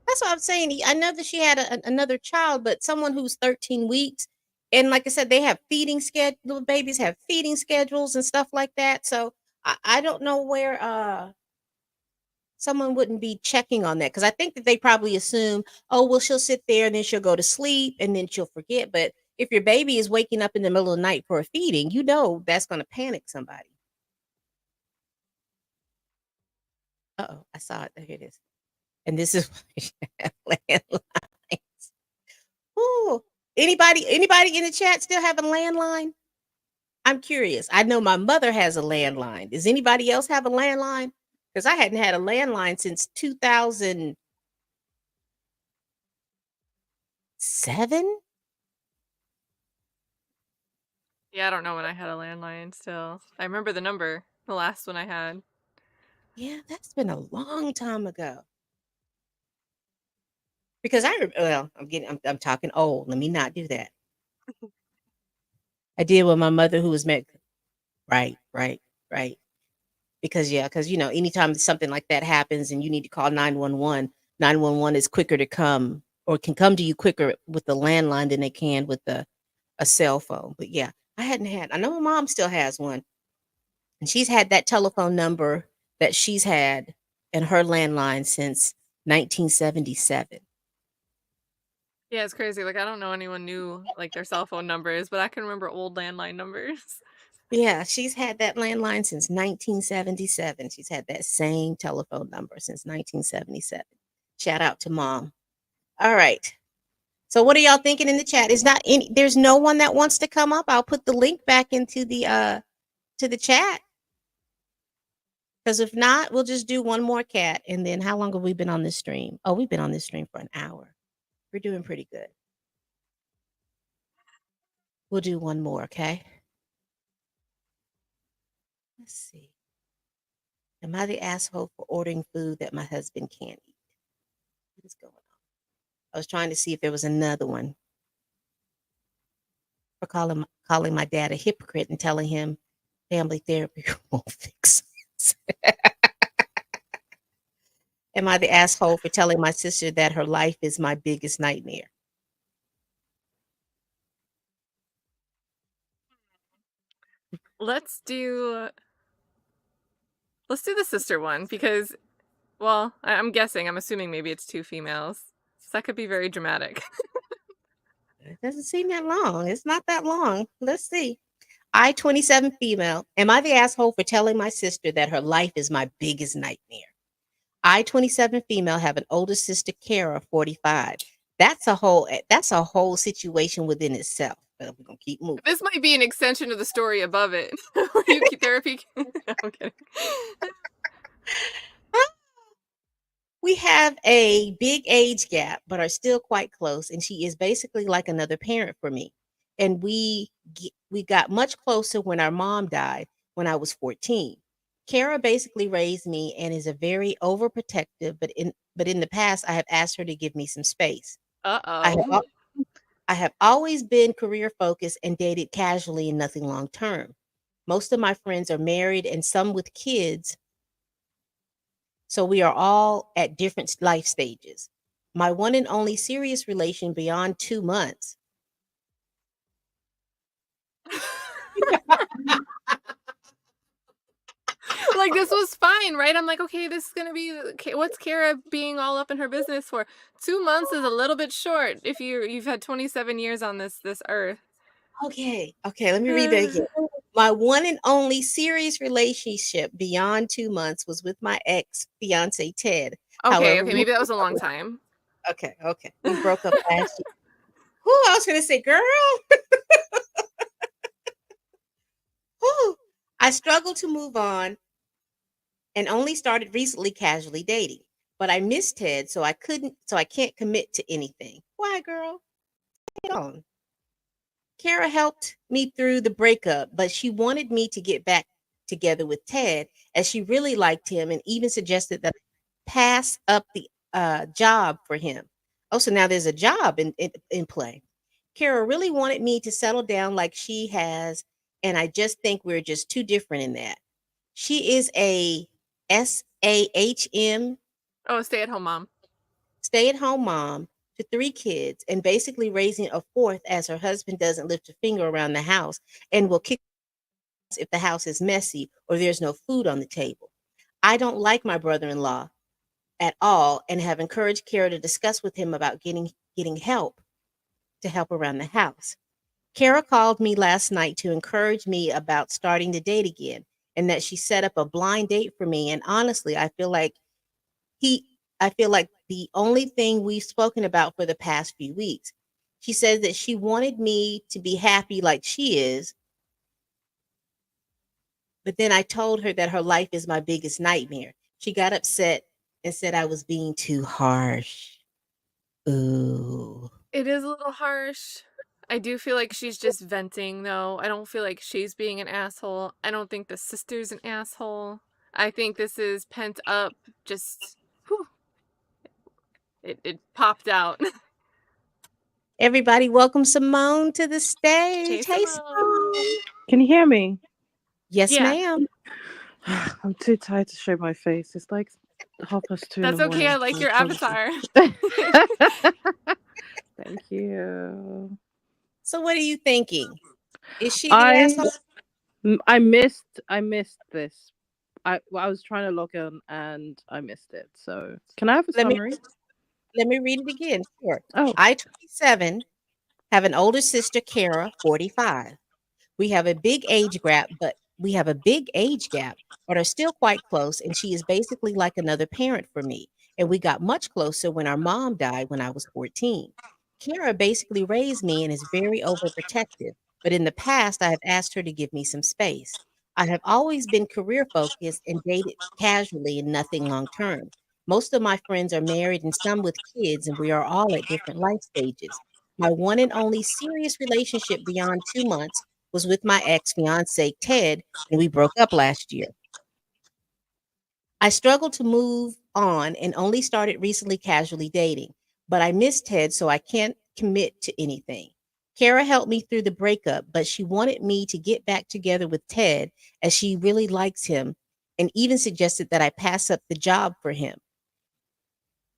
That's what I'm saying. I know that she had another child, but someone who's 13 weeks. And like I said, they have feeding schedule. Little babies have feeding schedules and stuff like that. So I don't know where someone wouldn't be checking on that? Because I think that they probably assume, oh, well, she'll sit there and then she'll go to sleep and then she'll forget. But if your baby is waking up in the middle of the night for a feeding, you know that's going to panic somebody. Uh-oh, I saw it. Here it is. And this is landlines. Ooh. Anybody in the chat still have a landline? I'm curious. I know my mother has a landline. Does anybody else have a landline? Because I hadn't had a landline since 2007. Yeah, I don't know when I had a landline still. I remember the number, the last one I had. Yeah, that's been a long time ago. Because I'm talking old. Let me not do that. I did with my mother who was met. Right, right, right. Because anytime something like that happens and you need to call 911, 911 is quicker to come or can come to you quicker with the landline than they can with a cell phone. But yeah, I know my mom still has one. And she's had that telephone number that she's had in her landline since 1977. Yeah, it's crazy. Like I don't know anyone knew like their cell phone numbers, but I can remember old landline numbers. Yeah, she's had that landline since 1977. She's had that same telephone number since 1977. Shout out to mom. All right. So what are y'all thinking in the chat? There's no one that wants to come up. I'll put the link back into the to the chat. Because if not, we'll just do one more cat. And then how long have we been on this stream? Oh, we've been on this stream for an hour. We're doing pretty good. We'll do one more, okay? Let's see. Am I the asshole for ordering food that my husband can't eat? What is going on? I was trying to see if there was another one for calling my dad a hypocrite and telling him family therapy won't fix it. Am I the asshole for telling my sister that her life is my biggest nightmare? Let's do the sister one because well, I'm guessing, I'm assuming maybe it's two females. So that could be very dramatic. It doesn't seem that long. It's not that long. Let's see. I, 27 female, am I the asshole for telling my sister that her life is my biggest nightmare? I, 27 female, have an older sister, Kara, 45. That's a whole situation within itself. But we're gonna keep moving. This might be an extension of the story above it. Where you keep therapy. I'm kidding. We have a big age gap, but are still quite close, and she is basically like another parent for me. And we got much closer when our mom died when I was 14. Kara basically raised me and is a very overprotective, but in the past I have asked her to give me some space. Uh-oh. I have always been career focused and dated casually and nothing long term. Most of my friends are married and some with kids, so we are all at different life stages. My one and only serious relation beyond 2 months. Like this was fine, right? I'm like, okay, this is gonna be what's Kara being all up in her business for? 2 months is a little bit short if you've had 27 years on this earth. Okay, let me read that again. My one and only serious relationship beyond 2 months was with my ex fiance Ted. Okay, However, maybe that was a long time. Okay. We broke up last year. Who I was gonna say, girl. Whew. I struggled to move on and only started recently casually dating. But I missed Ted, so I can't commit to anything. Why, girl? Get on. Kara helped me through the breakup, but she wanted me to get back together with Ted as she really liked him and even suggested that I pass up the job for him. Oh, so now there's a job in play. Kara really wanted me to settle down like she has, and I just think we're just too different in that. She is a SAHM, Oh, stay-at-home mom. stay-at-home mom to 3 kids and basically raising a fourth as her husband doesn't lift a finger around the house and will kick if the house is messy or there's no food on the table. I don't like my brother-in-law, at all and have encouraged Kara to discuss with him about getting help to help around the house. Kara called me last night to encourage me about starting to date again and that she set up a blind date for me. And honestly, he I feel like the only thing we've spoken about for the past few weeks. She says that she wanted me to be happy like she is, but then I told her that her life is my biggest nightmare. She got upset and said I was being too harsh. Ooh. It is a little harsh. I do feel like she's just venting, though. I don't feel like she's being an asshole. I don't think the sister's an asshole. I think this is pent up, just, whew, it popped out. Everybody, welcome Simone to the stage. Hey, Hey, Simone. Simone. Can you hear me? Yes, Yeah. ma'am. I'm too tired to show my face. It's like 2:30 in That's the okay. I like your avatar. morning. Thank you. So, what are you thinking? Is she the asshole? I missed this. I was trying to log in and I missed it. So can I have a summary? Let me read it again. Sure. Oh, I, 27, have an older sister, Kara, 45. We have a big age gap, but are still quite close, and she is basically like another parent for me. And we got much closer when our mom died when I was 14. Kara basically raised me and is very overprotective, but in the past I have asked her to give me some space. I have always been career focused and dated casually and nothing long term. Most of my friends are married and some with kids, and we are all at different life stages. My one and only serious relationship beyond 2 months was with my ex fiance, Ted, and we broke up last year. I struggled to move on and only started recently casually dating, but I miss Ted, so I can't commit to anything. Kara helped me through the breakup, but she wanted me to get back together with Ted as she really likes him and even suggested that I pass up the job for him.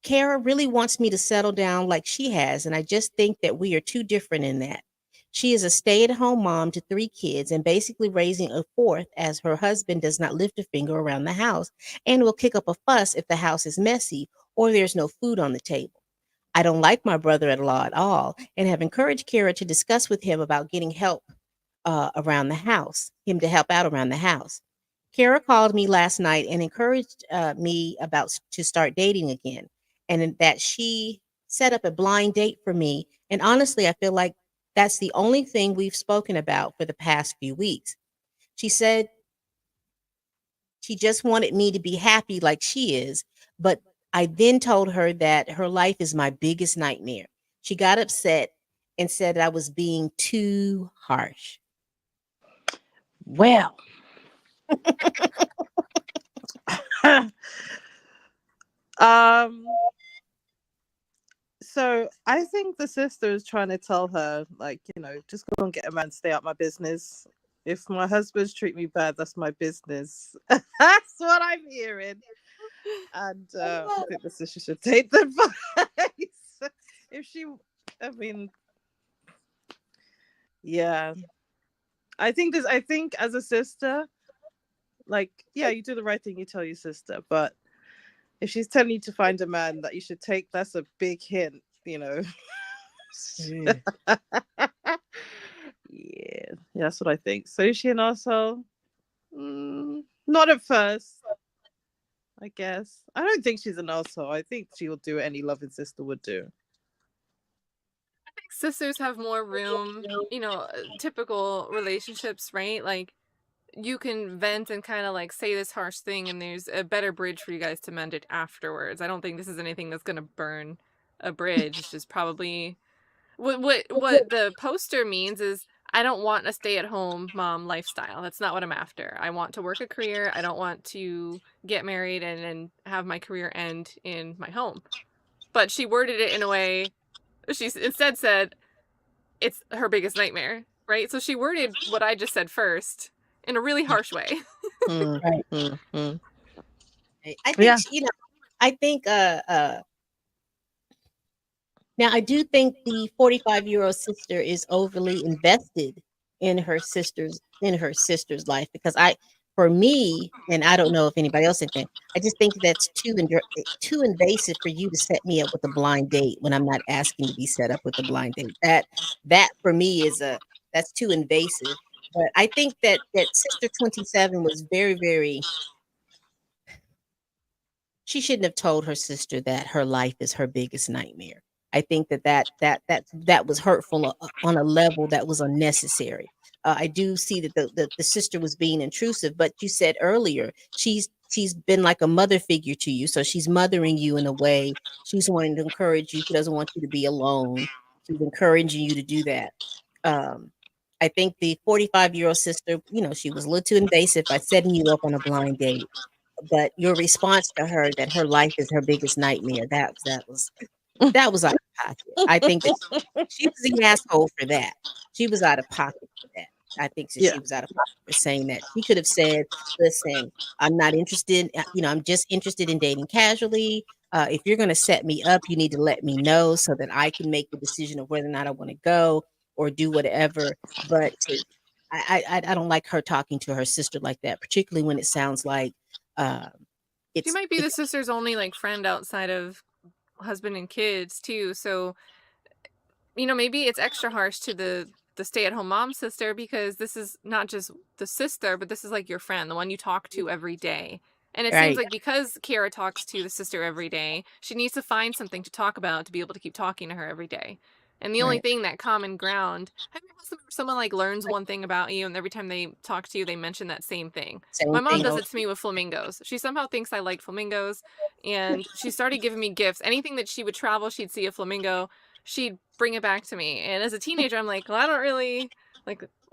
Kara really wants me to settle down like she has, and I just think that we are too different in that. She is a stay at home mom to 3 kids and basically raising a fourth as her husband does not lift a finger around the house and will kick up a fuss if the house is messy or there's no food on the table. I don't like my brother in law at all and have encouraged Kara to discuss with him about getting help around the house, him to help out around the house. Kara called me last night and encouraged me to start dating again, and that she set up a blind date for me. And honestly, I feel like that's the only thing we've spoken about for the past few weeks. She said she just wanted me to be happy like she is, but I then told her that her life is my biggest nightmare. She got upset and said I was being too harsh. well. So I think the sister is trying to tell her, like, just go and get a man, stay out my business. If my husband's treat me bad, that's my business. That's what I'm hearing. And I think the sister should take the advice. Yeah. I think as a sister, like, yeah, you do the right thing, you tell your sister, but if she's telling you to find a man that you should take, that's a big hint, Yeah, that's what I think. So is she an asshole? Not at first, I guess. I don't think she's an asshole. I think she will do what any loving sister would do. I think sisters have more room, typical relationships, right? Like, you can vent and kind of like say this harsh thing, and there's a better bridge for you guys to mend it afterwards. I don't think this is anything that's going to burn a bridge. It's just probably what the poster means is I don't want a stay-at-home mom lifestyle. That's not what I'm after. I want to work a career. I don't want to get married and have my career end in my home. But she worded it in a way, she instead said it's her biggest nightmare, right? So she worded what I just said first in a really harsh way. Right. Mm-hmm. I think I think now I do think the 45-year-old sister is overly invested in her sister's life because for me, and I don't know if anybody else thinks, I just think that's too invasive for you to set me up with a blind date when I'm not asking to be set up with a blind date. That for me that's too invasive. But I think that Sister 27 was very, very. She shouldn't have told her sister that her life is her biggest nightmare. I think that was hurtful on a level that was unnecessary. I do see that the sister was being intrusive, but you said earlier she's been like a mother figure to you, so she's mothering you in a way. She's wanting to encourage you. She doesn't want you to be alone. She's encouraging you to do that. Um, I think the 45-year-old sister, she was a little too invasive by setting you up on a blind date. But your response to her that her life is her biggest nightmare, that was out of pocket. I think that she was the asshole for that. She was out of pocket for that. I think that Yeah. she was out of pocket for saying that. She could have said, listen, I'm not interested, I'm just interested in dating casually. If you're going to set me up, you need to let me know so that I can make the decision of whether or not I want to go or do whatever. But I don't like her talking to her sister like that, particularly when it sounds like She might be the sister's only like friend outside of husband and kids too. So, maybe it's extra harsh to the stay-at-home mom sister because this is not just the sister, but this is like your friend, the one you talk to every day. And it seems Right. like because Kiara talks to the sister every day, she needs to find something to talk about to be able to keep talking to her every day. And the only Right. thing, that common ground, have you ever someone like learns one thing about you and every time they talk to you, they mention that same thing? Same My mom thing. does it to me with flamingos. She somehow thinks I like flamingos, and she started giving me gifts. Anything that she would travel, she'd see a flamingo, she'd bring it back to me. And as a teenager, I'm like, well, I don't really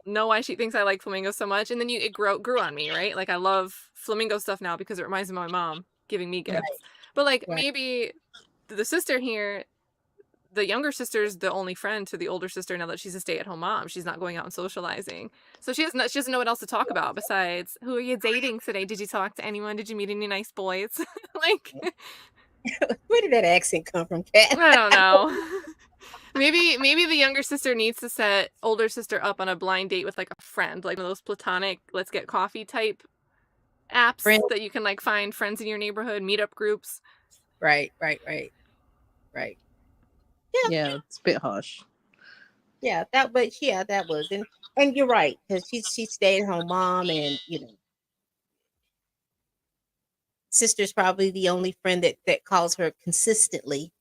know why she thinks I like flamingos so much. And then it grew on me, right? Like I love flamingo stuff now because it reminds me of my mom giving me gifts. Right. But like Right. maybe the sister here, the younger sister's the only friend to the older sister now that she's a stay-at-home mom. She's not going out and socializing. So she doesn't know what else to talk about besides, who are you dating today? Did you talk to anyone? Did you meet any nice boys? Like, Where did that accent come from, Kat? I don't know. Maybe the younger sister needs to set older sister up on a blind date with like a friend, like one of those platonic let's get coffee type apps Friend. that you can like find friends in your neighborhood, meetup groups. Right. Yeah, it's a bit harsh. Yeah, that was. And you're right, because she's stay-at-home mom, and sister's probably the only friend that calls her consistently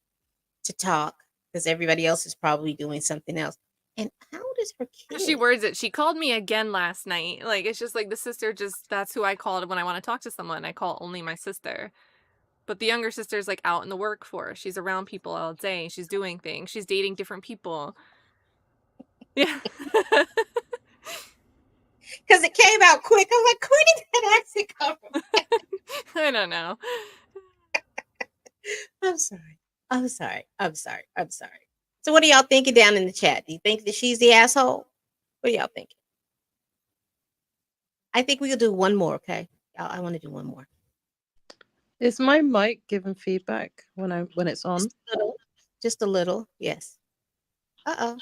to talk, because everybody else is probably doing something else. And how old is her kid? She words it. She called me again last night. Like, it's just like the sister that's who I called when I want to talk to someone. I call only my sister. But the younger sister's like out in the workforce. She's around people all day. She's doing things. She's dating different people. Yeah. Because it came out quick. I'm like, where did that accent come from? I don't know. I'm sorry. So what are y'all thinking down in the chat? Do you think that she's the asshole? What are y'all thinking? I think we'll do one more, okay? I want to do one more. Is my mic giving feedback when it's on? Just a little, yes. Uh-oh.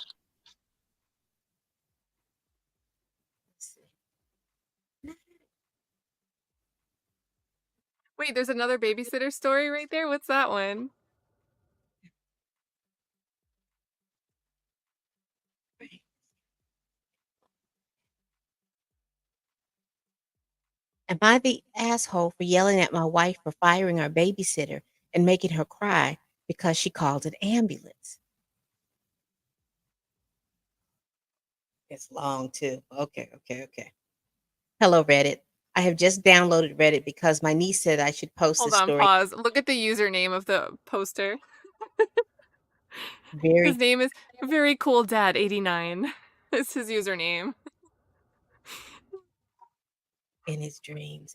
Wait, there's another babysitter story right there? What's that one? Am I the asshole for yelling at my wife for firing our babysitter and making her cry because she called an ambulance? It's long too. Okay. Hello, Reddit. I have just downloaded Reddit because my niece said I should post Hold this on, story. pause. Look at the username of the poster. Very His name is Very Cool Dad 89. It's his username. in his dreams.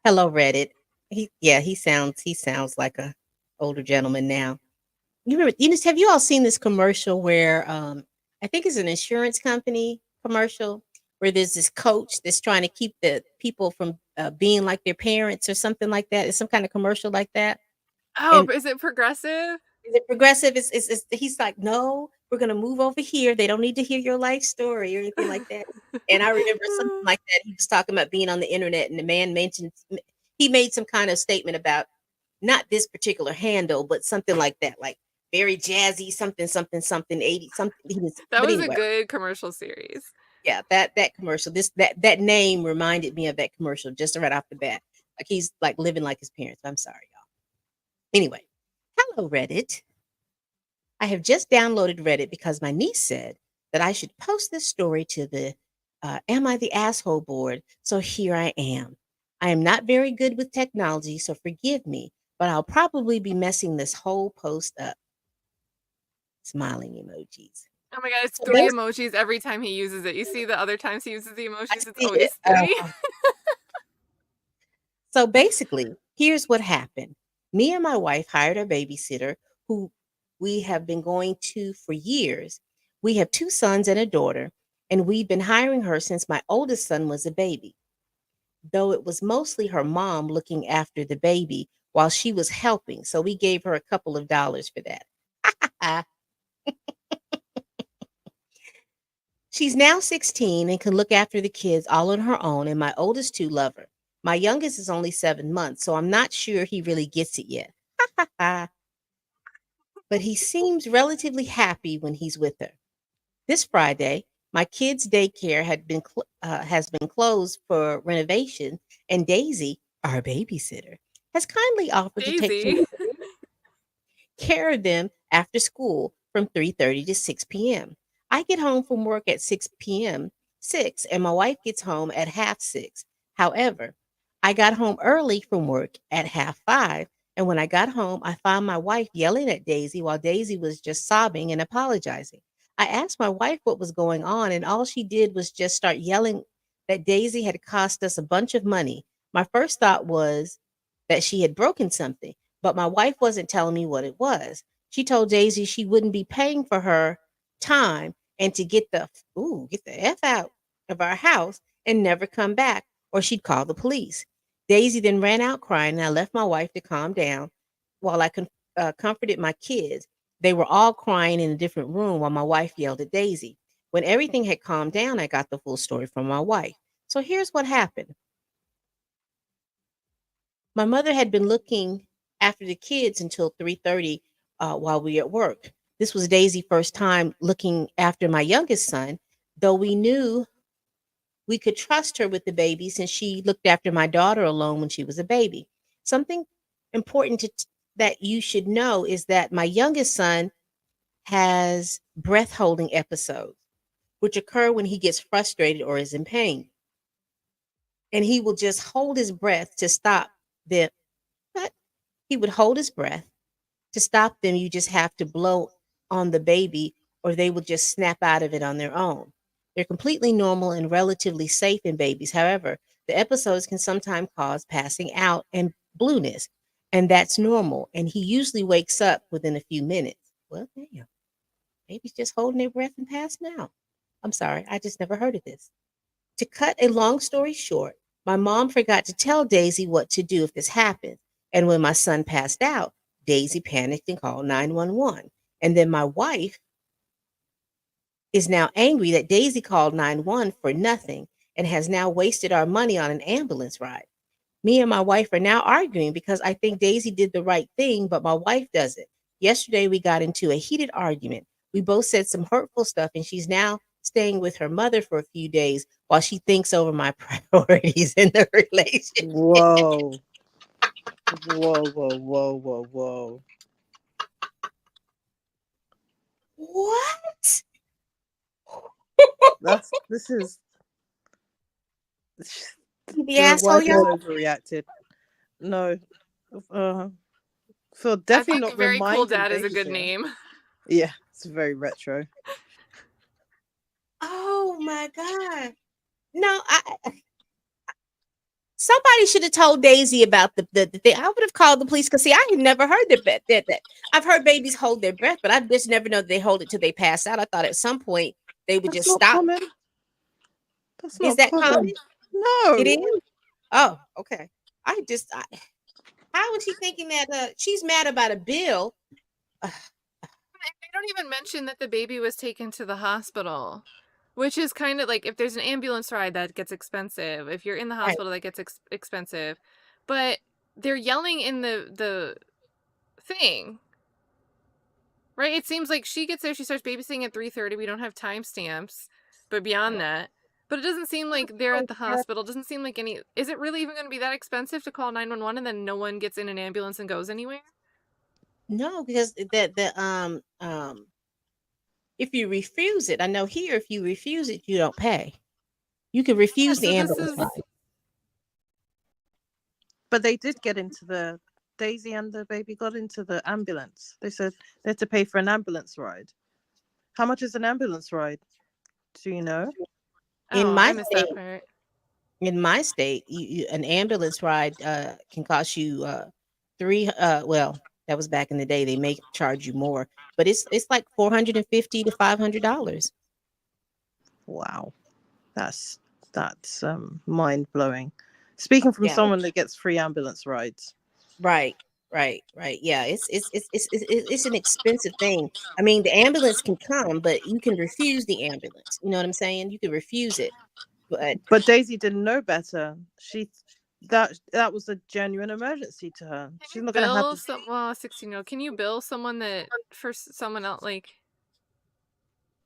Hello, Reddit. He sounds like a older gentleman now. You remember, have you all seen this commercial where I think it's an insurance company commercial where there's this coach that's trying to keep the people from being like their parents or something like that? It's some kind of commercial like that. Oh, And is it progressive? is it progressive? He's like, no, We're gonna move over here. They don't need to hear your life story or anything like that. And I remember something like that. He was talking about being on the internet, and the man mentioned he made some kind of statement about not this particular handle, but something like that, like very jazzy, something, something, something, 80, something. That But was a anyway, good commercial series. yeah, that commercial, that name reminded me of that commercial just right off the bat. Like he's like living like his parents. I'm sorry, y'all. Anyway, hello, Reddit. I have just downloaded Reddit because my niece said that I should post this story to the Am I the Asshole board. So here I am. I am not very good with technology, so forgive me, but I'll probably be messing this whole post up. Smiling emojis. Oh my god, it's So 3 bas- emojis every time he uses it. You see the other times he uses the I emojis, it's see always it. 3. So basically, here's what happened. Me and my wife hired a babysitter who we have been going to for years. We have 2 sons and a daughter, and we've been hiring her since my oldest son was a baby, though it was mostly her mom looking after the baby while she was helping. So we gave her a couple of dollars for that. She's now 16 and can look after the kids all on her own, and my oldest 2 love her. My youngest is only 7 months, so I'm not sure he really gets it yet. But he seems relatively happy when he's with her. This Friday, my kids' daycare has been closed for renovation, and Daisy, our babysitter, has kindly offered to take Daisy. care of them after school from 3:30 to 6 p.m. I get home from work at 6 p.m., 6, and my wife gets home at half 6. However, I got home early from work at half 5, and when I got home, I found my wife yelling at Daisy while Daisy was just sobbing and apologizing. I asked my wife what was going on, and all she did was just start yelling that Daisy had cost us a bunch of money. My first thought was that she had broken something, but my wife wasn't telling me what it was. She told Daisy she wouldn't be paying for her time and to get the F out of our house and never come back, or she'd call the police. Daisy then ran out crying, and I left my wife to calm down while I comforted my kids. They were all crying in a different room while my wife yelled at Daisy. When everything had calmed down, I got the full story from my wife. So here's what happened. My mother had been looking after the kids until 3:30 while we were at work. This was Daisy's first time looking after my youngest son, though we knew we could trust her with the baby since she looked after my daughter alone when she was a baby. Something important that you should know is that my youngest son has breath holding episodes, which occur when he gets frustrated or is in pain. And he will just hold his breath to stop the but he would hold his breath. To stop them, you just have to blow on the baby or they will just snap out of it on their own. They're completely normal and relatively safe in babies. However, the episodes can sometimes cause passing out and blueness, and that's normal. And he usually wakes up within a few minutes. Well, damn, babies just holding their breath and passing out. I'm sorry, I just never heard of this. To cut a long story short, my mom forgot to tell Daisy what to do if this happened. And when my son passed out, Daisy panicked and called 911. And then my wife is now angry that Daisy called 911 for nothing and has now wasted our money on an ambulance ride. Me and my wife are now arguing because I think Daisy did the right thing, but my wife doesn't. Yesterday, we got into a heated argument. We both said some hurtful stuff, and she's now staying with her mother for a few days while she thinks over my priorities in the relationship. Whoa. Whoa, whoa, whoa, whoa, whoa. What? This is The the asshole, wife is y'all. overreacted. No. Phil, I definitely think not Very Cool reminding Dad is a baby good share. name. Yeah, it's very retro. Oh my God. No, somebody should have told Daisy about the thing. I would have called the police because see, I had never heard that. I've heard babies hold their breath, but I just never know that they hold it till they pass out. I thought at some point they would That's just not stop. common. That's Is not that common? common. No. It is. Oh, okay. How is she thinking that she's mad about a bill? don't even mention that the baby was taken to the hospital, which is kind of like if there's an ambulance ride that gets expensive, if you're in the Right. hospital that gets expensive, but they're yelling in the thing, right? It seems like she gets there, she starts babysitting at 3:30. We don't have timestamps, but beyond that, but it doesn't seem like they're at the hospital. It doesn't seem like any. Is it really even going to be that expensive to call 911 and then no one gets in an ambulance and goes anywhere? No, because if you refuse it, I know here if you refuse it, you don't pay. You can Yeah, refuse the so this ambulance is ride. But they did get into the Daisy and the baby got into the ambulance. They said they had to pay for an ambulance ride. How much is an ambulance ride? Do you know? In oh, my I missed that state, part. an ambulance ride can cost you three. Well, that was back in the day. They may charge you more, but it's like $450 to $500. Wow, that's mind blowing. Speaking from Yeah. someone that gets free ambulance rides. Right, right. Yeah, it's an expensive thing. I mean, the ambulance can come, but you can refuse the ambulance. You know what I'm saying? You can refuse it, but But Daisy didn't know better. That was a genuine emergency to her. Can She's you not gonna have bill to. some 16-year-old? Can you bill someone that for someone else? Like,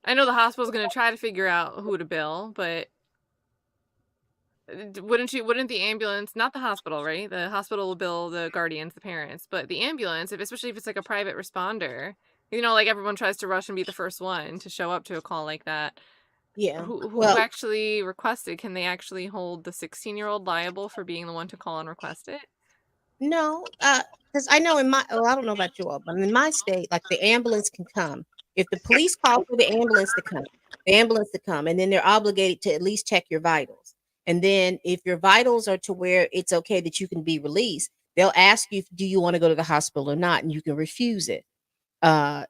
I know the hospital's going to try to figure out who to bill, but wouldn't the ambulance, not the hospital, right? The hospital will bill the guardians, the parents, but the ambulance, especially if it's like a private responder, like everyone tries to rush and be the first one to show up to a call like that. yeah. Who Well, actually requested? Can they actually hold the 16-year-old liable for being the one to call and request it? no, because I know I don't know about you all, but in my state, like the ambulance can come. If the police call for the ambulance to come, and then they're obligated to at least check your vitals. And then if your vitals are to where it's okay that you can be released, they'll ask you, do you want to go to the hospital or not? And you can refuse it.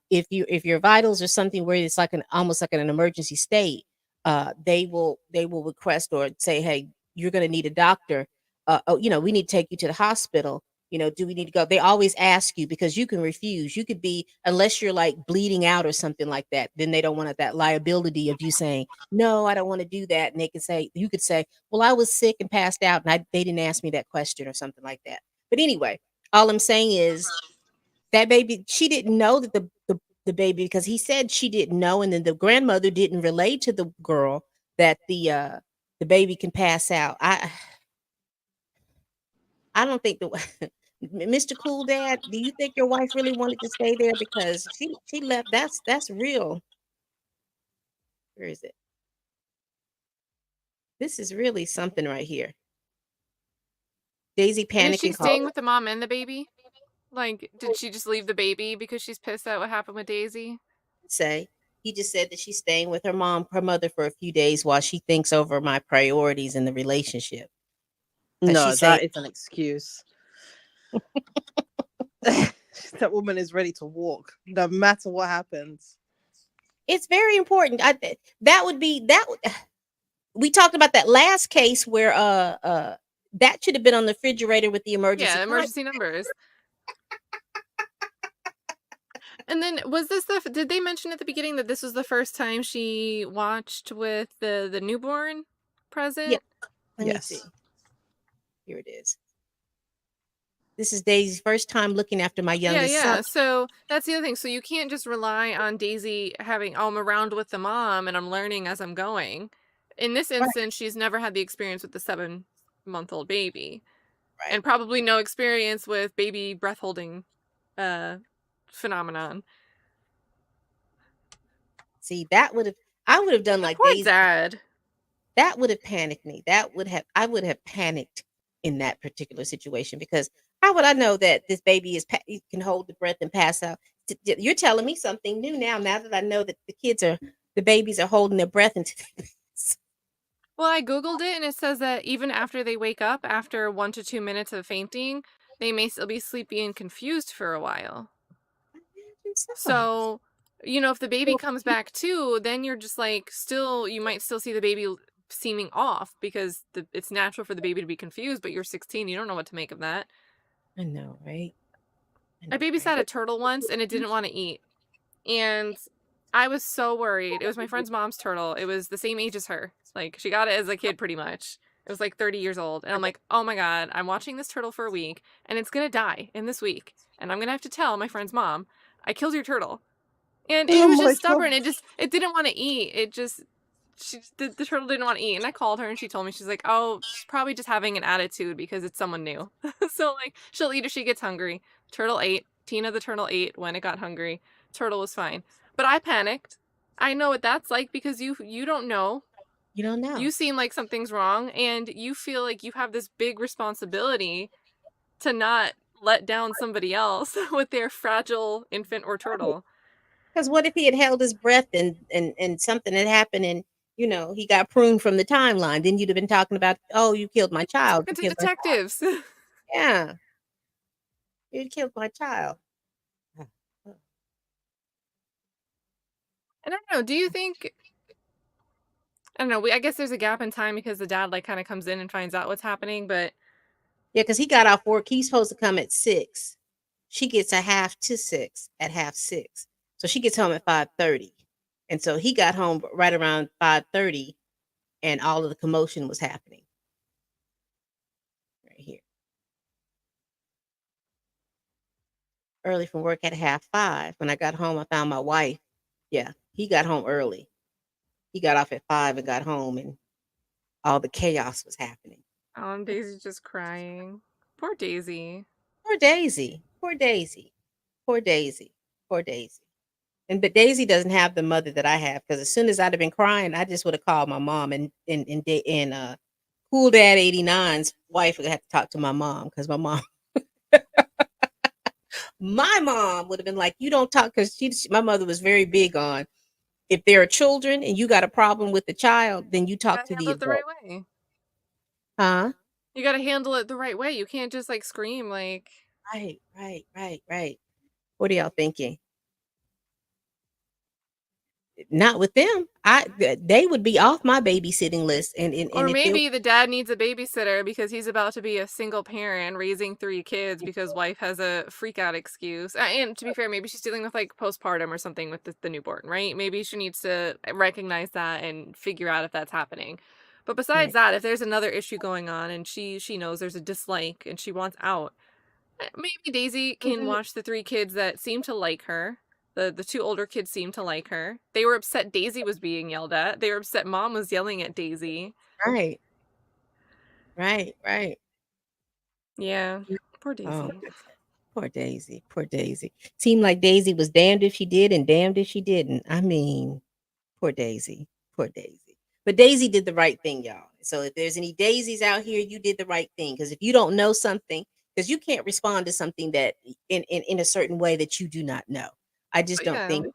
If your vitals are something where it's like almost like an emergency state, they will request or say, hey, you're going to need a doctor. We need to take you to the hospital. Do we need to go? They always ask you because you can refuse. You could be, unless you're like bleeding out or something like that, then they don't want that liability of you saying, no, I don't want to do that. And you could say, well, I was sick and passed out and they didn't ask me that question or something like that. But anyway, all I'm saying is that baby, she didn't know that the baby, because he said she didn't know, and then the grandmother didn't relay to the girl that the baby can pass out. I don't think Mr. Cool Dad, do you think your wife really wanted to stay there because she left? That's real. Where is it? This is really something right here. Daisy And is she panicking staying with the mom and the baby? Like, did she just leave the baby because she's pissed at what happened with Daisy? say. He just said that she's staying with her mother for a few days while she thinks over my priorities in the relationship. No, She said, that is an excuse. That woman is ready to walk, no matter what happens. it's very important. We talked about that last case where that should have been on the refrigerator with the emergency. Yeah, emergency numbers. And then did they mention at the beginning that this was the first time she watched with the newborn present? Yeah. Let me Yes. see. Here it is. This is Daisy's first time looking after my youngest Yeah. son. So that's the other thing. So you can't just rely on Daisy having, I'm around with the mom and I'm learning as I'm going. In this instance, she's never had the experience with the 7-month-old baby. Right. And probably no experience with baby breath holding phenomenon. See, I would have done like Poor Daisy. dad. That would have panicked me. I would have panicked in that particular situation, because how would I know that this baby can hold the breath and pass out? You're telling me something new now that I know that the babies are holding their breath into Well, I Googled it and it says that even after they wake up, after 1 to 2 minutes of fainting, they may still be sleepy and confused for a while. So, if the baby comes back too, then you're just like, you might still see the baby seeming off because it's natural for the baby to be confused, but you're 16, you don't know what to make of that. I know, right? I babysat a turtle once and it didn't want to eat. And I was so worried. It was my friend's mom's turtle. It was the same age as her. Like, she got it as a kid pretty much. It was like 30 years old. And I'm like, oh my God, I'm watching this turtle for a week and it's going to die in this week. And I'm going to have to tell my friend's mom, I killed your turtle. And it Oh was my just stubborn. god. It didn't want to eat. The turtle didn't want to eat. And I called her and she told me, she's like, oh, she's probably just having an attitude because it's someone new. So, like, she'll eat if she gets hungry. Turtle ate. Tina the turtle ate when it got hungry. Turtle was fine. But I panicked. I know what that's like because you don't know. You don't know. You seem like something's wrong and you feel like you have this big responsibility to not let down somebody else with their fragile infant or turtle. Because what if he had held his breath and something had happened and he got pruned from the timeline? Then you'd have been talking about, oh, you killed my child. You Talking to killed my child. detectives. Yeah, you killed my child. And I don't know, do you think I don't know, I guess there's a gap in time because the dad like kind of comes in and finds out what's happening, but Yeah, because he got off work. He's supposed to come at 6. She gets a half to 6 at half 6. So she gets home at 5:30. And so he got home right around 5:30 and all of the commotion was happening. Right here. Early from work at half 5. When I got home, I found my wife. Yeah, he got home early. He got off at 5 and got home and all the chaos was happening. Daisy's just crying. Poor Daisy. Poor Daisy. Poor Daisy. Poor Daisy. Poor Daisy. But Daisy doesn't have the mother that I have because as soon as I'd have been crying, I just would have called my mom and Cool Dad 89's wife would have to talk to my mom because my mom would have been like, you don't talk because my mother was very big on if there are children and you got a problem with the child, then you You talk gotta to the handle it the right adult. way. Huh? You gotta handle it the right way. You can't just like scream like Right. What are y'all thinking? Not with them. They would be off my babysitting list. And or if they maybe the dad needs a babysitter because he's about to be a single parent raising 3 kids because wife has a freak out excuse. And to be fair, maybe she's dealing with like postpartum or something with the newborn, right? Maybe she needs to recognize that and figure out if that's happening. But besides right. that, if there's another issue going on and she knows there's a dislike and she wants out, maybe Daisy can Mhm. watch the 3 kids that seem to like her. The 2 older kids seem to like her. They were upset Daisy was being yelled at. They were upset mom was yelling at Daisy. Right. Right. Yeah, poor Oh, Daisy. poor Daisy. Poor Daisy. Seemed like Daisy was damned if she did and damned if she didn't. I mean, poor Daisy. Poor Daisy. But Daisy did the right thing, y'all. So if there's any Daisies out here, you did the right thing. Because if you don't know something, because you can't respond to something that in a certain way that you do not know. I just But don't yeah, think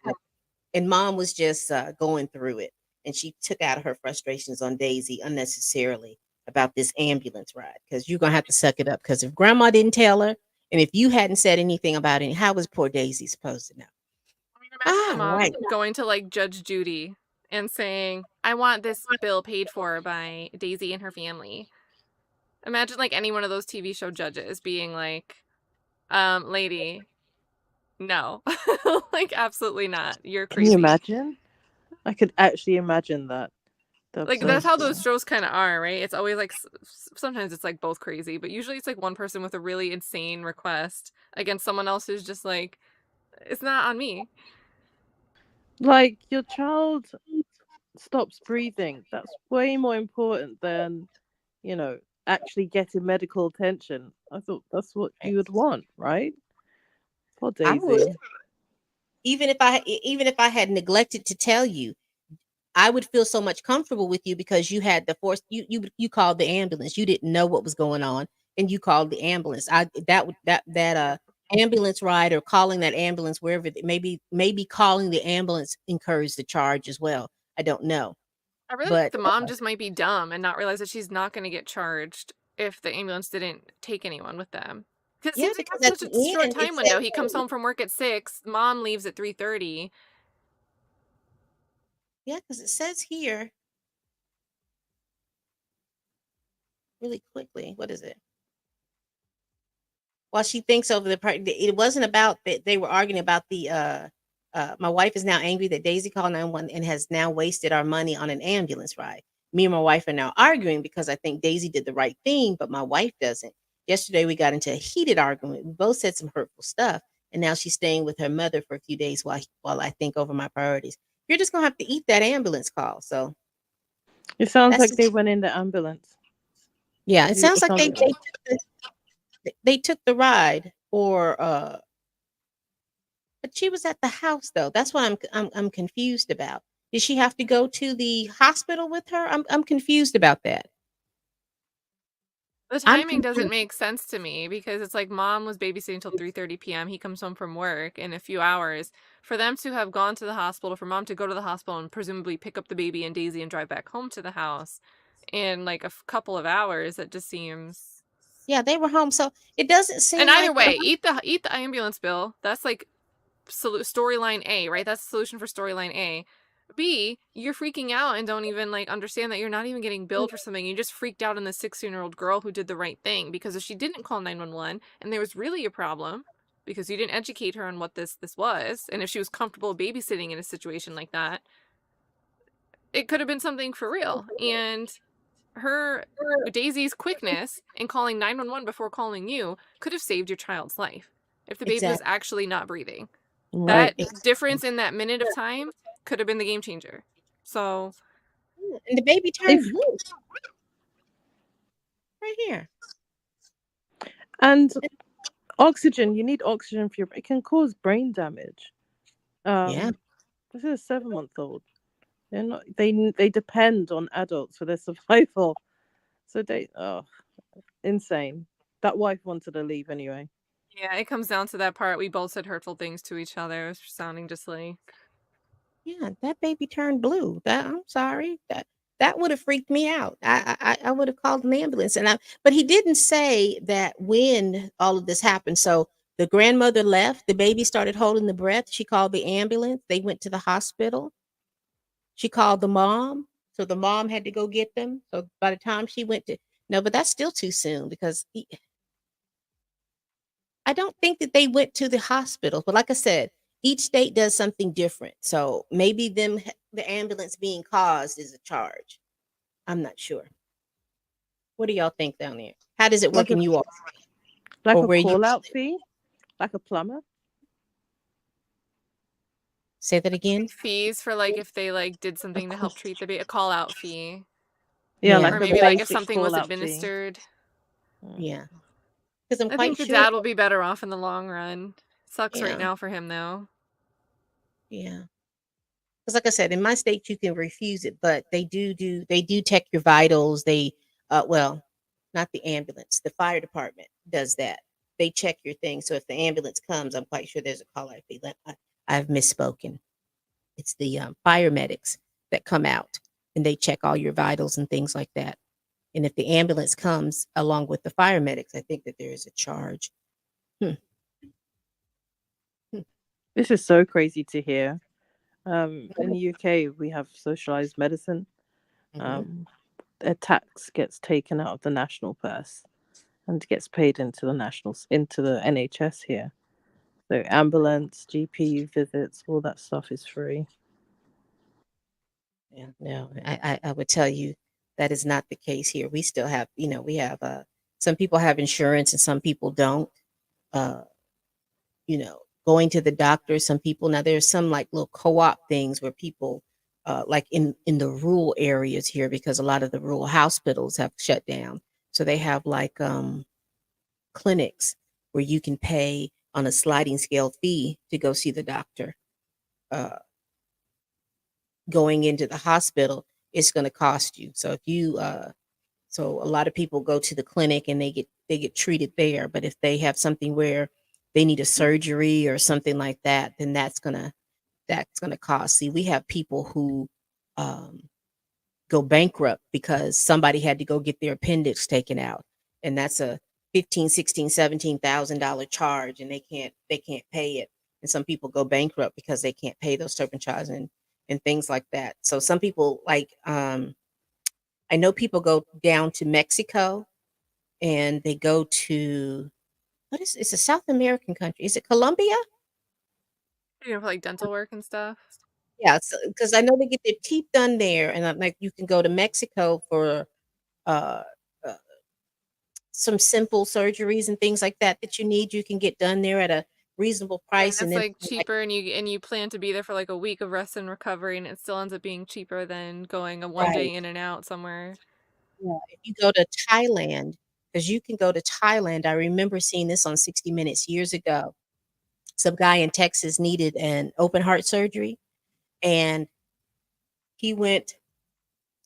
and mom was just going through it and she took out her frustrations on Daisy unnecessarily about this ambulance ride because you're gonna have to suck it up because if grandma didn't tell her and if you hadn't said anything about it, how was poor Daisy supposed to know? I mean, imagine the mom Right. going to like Judge Judy and saying, "I want this bill paid for by Daisy and her family." Imagine like any one of those TV show judges being like, lady, no." Like absolutely not. You're Can you crazy. imagine? I could actually imagine that. The Like that's how absurdity. those shows kind of are, right? It's always like sometimes it's like both crazy, but usually it's like one person with a really insane request against someone else who's just like, it's not on me. Like your child stops breathing. That's way more important than, actually getting medical attention. I thought that's what Right. you would want, right? Poor I would Daisy. even if I had neglected to tell you, I would feel so much comfortable with you because you had the force. You called the ambulance. You didn't know what was going on, and you called the ambulance. That ambulance ride or calling that ambulance wherever maybe calling the ambulance incurs the charge as well. I don't know, I really think but the mom just might be dumb and not realize that she's not going to get charged if the ambulance didn't take anyone with them. Because it yeah, seems like because at that's such a the short end it time window. says He comes home from work at 6, mom leaves at 3:30. yeah, because it says here really quickly. What is it? While she thinks over the part, it wasn't about that they were arguing about the My wife is now angry that Daisy called 911 and has now wasted our money on an ambulance ride. Me and my wife are now arguing because I think Daisy did the right thing, but my wife doesn't. Yesterday, we got into a heated argument. We both said some hurtful stuff, and now she's staying with her mother for a few days while I think over my priorities. You're just gonna have to eat that ambulance call. So It sounds that's like they went in the ambulance. yeah. It sounds like sounds they took the ride, or but she was at the house though. That's what I'm confused about. Did she have to go to the hospital with her? I'm confused about that. The I'm timing doesn't confused. make sense to me because it's like mom was babysitting until 3:30 p.m. He comes home from work in a few hours. For them to have gone to the hospital, for mom to go to the hospital and presumably pick up the baby and Daisy and drive back home to the house in like a couple of hours, that just seems. Yeah, they were home, so it doesn't And seem either like way, eat the ambulance bill. That's like storyline A, right? That's the solution for storyline A. B, you're freaking out and don't even like understand that you're not even getting billed for something. You just freaked out on the 16-year-old girl who did the right thing, because if she didn't call 911 and there was really a problem because you didn't educate her on what this was, and if she was comfortable babysitting in a situation like that, it could have been something for real. And her Daisy's quickness in calling 911 before calling you could have saved your child's life if the baby was exactly actually not breathing. right. That difference in that minute of time could have been the game changer. So and the baby turned If blue right here. and oxygen, you need oxygen for your. It can cause brain damage. Yeah, This is a 7-month-old. They're not. They depend on adults for their survival. So insane. That wife wanted to leave anyway. yeah, it comes down to that part. We both said hurtful things to each other. It was sounding just like. yeah, that baby turned blue. I'm sorry. That would have freaked me out. I would have called an ambulance. But he didn't say that when all of this happened. So the grandmother left. The baby started holding the breath. She called the ambulance. They went to the hospital. She called the mom. So the mom had to go get them. So by the time she went to no, but that's still too soon because I don't think that they went to the hospital. But like I said, each state does something different. So maybe the ambulance being caused is a charge. I'm not sure. What do y'all think down there? How does it work Like a in you all? like Or a where you call out fee, like a plumber. say that again? Fees for like if they like did something to help treat the baby, a call out fee. Yeah, Yeah, like Or a maybe like if basic something was call out fee. administered. yeah. Because I'm I quite think the sure. dad will be better off in the long run. Sucks right Yeah, now for him though. yeah. Because like I said, in my state you can refuse it, but they do check your vitals. They well, not the ambulance. The fire department does that. They check your thing. So if the ambulance comes, I'm quite sure there's a call out fee. I've misspoken. It's the fire medics that come out and they check all your vitals and things like that. And if the ambulance comes along with the fire medics, I think that there is a charge. Hmm. Hmm. This is so crazy to hear. In the UK, we have socialized medicine. Mhm. A tax gets taken out of the national purse and gets paid into the NHS here. So ambulance, GP visits, all that stuff is free. Yeah, no, I would tell you that is not the case here. We still have, we have some people have insurance and some people don't. Uh, going to the doctor, some people now there's some like little co-op things where people like in the rural areas here because a lot of the rural hospitals have shut down. So they have like clinics where you can pay on a sliding scale fee to go see the doctor. Uh, Going into the hospital, it's going to cost you. So if you so a lot of people go to the clinic and they get treated there, but if they have something where they need a surgery or something like that, then that's gonna cost. See, we have people who um, go bankrupt because somebody had to go get their appendix taken out, and that's a 15, 16, $17,000 charge, and they can't pay it. And some people go bankrupt because they can't pay those serpent charges and things like that. So some people like I know people go down to Mexico and they go to it's a South American country. Is it Colombia? For like dental work and stuff. Yeah, because I know they get their teeth done there, and I'm like, you can go to Mexico for uh, uh, some simple surgeries and things like that that you need. You can get done there at a reasonable Yeah, and price, and it's then like like, cheaper, and you plan to be there for like a week of rest and recovery, and it still ends up being cheaper than going a one day right, in and out somewhere. yeah. If you go to Thailand, because you can go to Thailand. I remember seeing this on 60 Minutes years ago. Some guy in Texas needed an open heart surgery, and he went.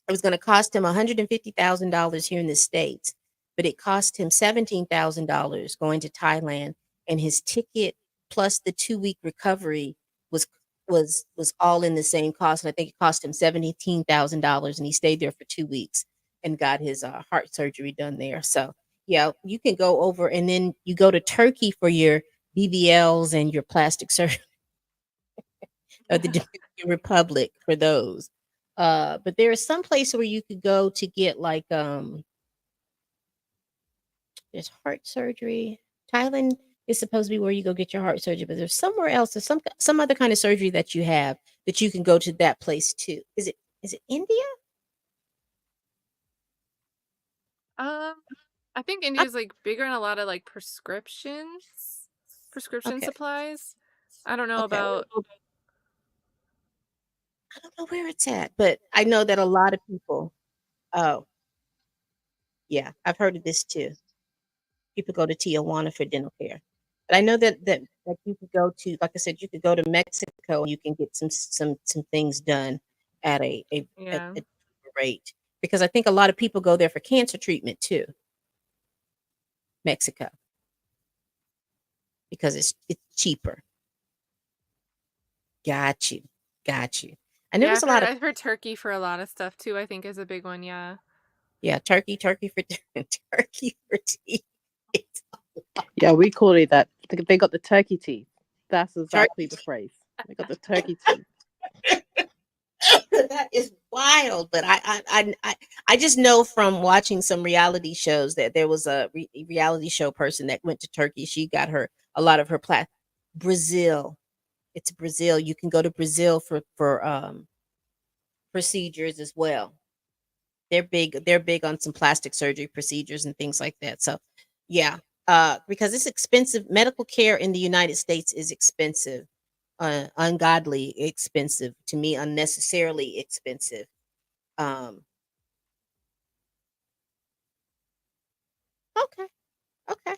It was going to cost him $150,000 here in the States, but it cost him $17,000 going to Thailand, and his ticket plus the 2-week recovery was was all in the same cost. And I think it cost him $17,000, and he stayed there for 2 weeks and got his heart surgery done there. So yeah, you can go over, and then you go to Turkey for your BBLs and your plastic surgery, or the Dominican Republic for those. But there is some place where you could go to get like there's heart surgery. Thailand is supposed to be where you go get your heart surgery, but there's somewhere else, there's some other kind of surgery that you have that you can go to that place too. Is it India? Um, I think I, India's like bigger in a lot of like prescription okay, supplies. I don't know okay. about. I don't know where it's at, but I know that a lot of people. Oh, yeah, I've heard of this too. People go to Tijuana for dental care. But I know that you could go to, like I said, you could go to Mexico and you can get some things done at Yeah. a cheaper rate, because I think a lot of people go there for cancer treatment too, Mexico, because it's cheaper. Got you, got you. I know Yeah, there's a lot of, I've heard Turkey for a lot of stuff too, I think is a big one, yeah. yeah, turkey for turkey for teeth. Yeah, we call it that. They got the turkey teeth. That's exactly Turkey the phrase. They got the turkey teeth. that is wild. But I just know from watching some reality shows that there was a reality show person that went to Turkey. She got her a lot of her Brazil. It's Brazil. You can go to Brazil for procedures as well. They're big on some plastic surgery procedures and things like that. So yeah, because it's expensive. Medical care in the United States is expensive, ungodly expensive, to me, unnecessarily expensive. Um, okay, okay.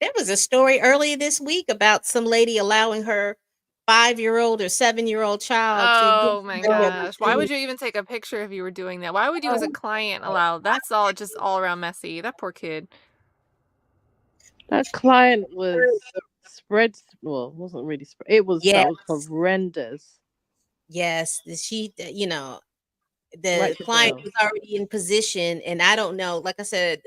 There was a story earlier this week about some lady allowing her 5-year-old or 7-year-old child to get Oh my in there gosh. Why with would you even take a picture if you were doing that? Why would you as a food. client allow? That's all just all around messy. That poor kid. That client was spread. Well, it wasn't really spread. It was Yes, that was horrendous. yes. The Like the client girl. was already in position, and I don't know. Like I said,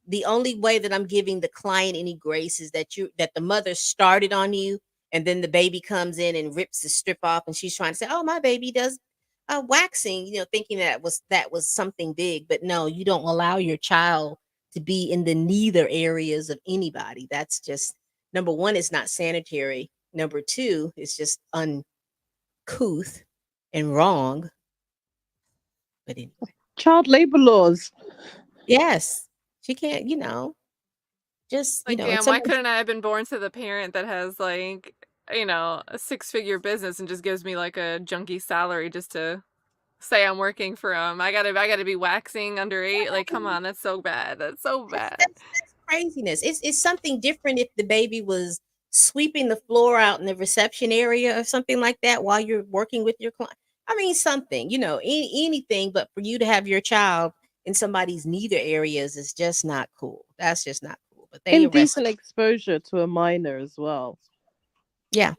the only way that I'm giving the client any grace is that the mother started on you, and then the baby comes in and rips the strip off, and she's trying to say, "Oh, my baby does waxing," thinking that was something big. But no, you don't allow your child to be in the neither areas of anybody. That's just, number one, it's not sanitary. Number two, it's just uncouth and wrong. But anyway, Child labor laws. yes, she can't, just, Like, and damn, why someone. couldn't I have been born to the parent that has like, a six-figure business and just gives me like a junky salary just to say I'm working for him? I gotta be waxing under eight. Like, come on, that's so bad. That's so That's bad. that's that's craziness. It's something different if the baby was sweeping the floor out in the reception area or something like that while you're working with your client. I mean, something, anything, but for you to have your child in somebody's neither areas is just not cool. That's just not cool. But they Indecent arrested. exposure to a minor as well. Yeah,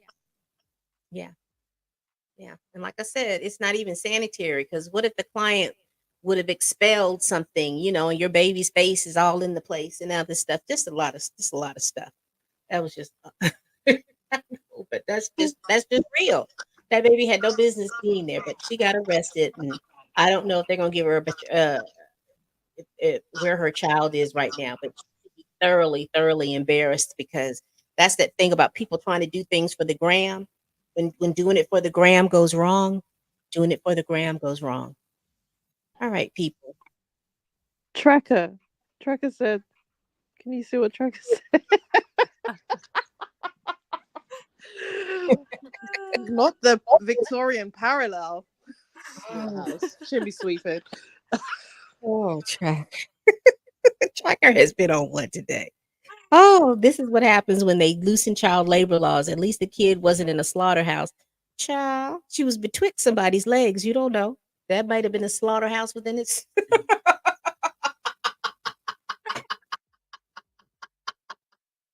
yeah, yeah. And like I said, it's not even sanitary, because what if the client would have expelled something, and your baby's face is all in the place and other stuff. Just a lot of stuff. That was just I know, but that's just real. That baby had no business being there, but she got arrested, and I don't know if they're gonna give her where her child is right now, but she should be thoroughly, thoroughly embarrassed because that's that thing about people trying to do things for the gram. When doing it for the gram goes wrong, doing it for the gram goes wrong. All right, people. Tracker. Tracker said, can you see what Tracker said? Not the Victorian parallel. House. Shouldn't be sweeping. Oh, Tracker has been on one today. Oh, this is what happens when they loosen child labor laws. At least the kid wasn't in a slaughterhouse. Child, she was betwixt somebody's legs. You don't know. That might have been a slaughterhouse within its.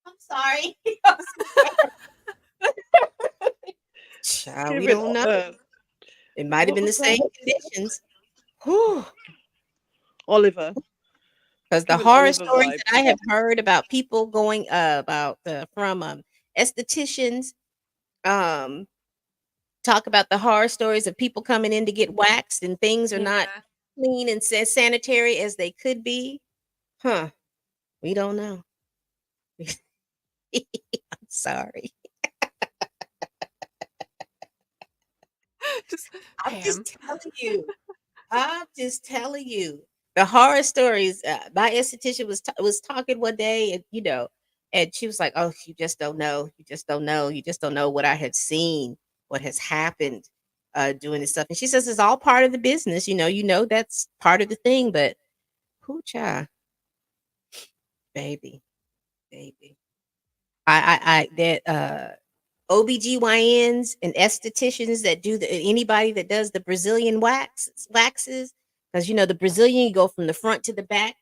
I'm sorry. Child, we don't know. It might have been the same conditions. Whew. Oliver. Because the Give an horror Oliver stories vibe. that I have heard about people going from estheticians, talk about the horror stories of people coming in to get waxed and things are not Yeah. clean and sanitary as they could be. Huh. We don't know. I'm sorry. I'm Pam. just telling you. I'm just telling you. The horror stories. My esthetician was talking one day, and and she was like, "Oh, you just don't know. You just don't know. You just don't know what I have seen, what has happened, doing this stuff." And she says it's all part of the business. That's part of the thing. But who, child, baby, baby. I that OBGYNs and estheticians that do anybody that does the Brazilian waxes, because the Brazilian, you go from the front to the back.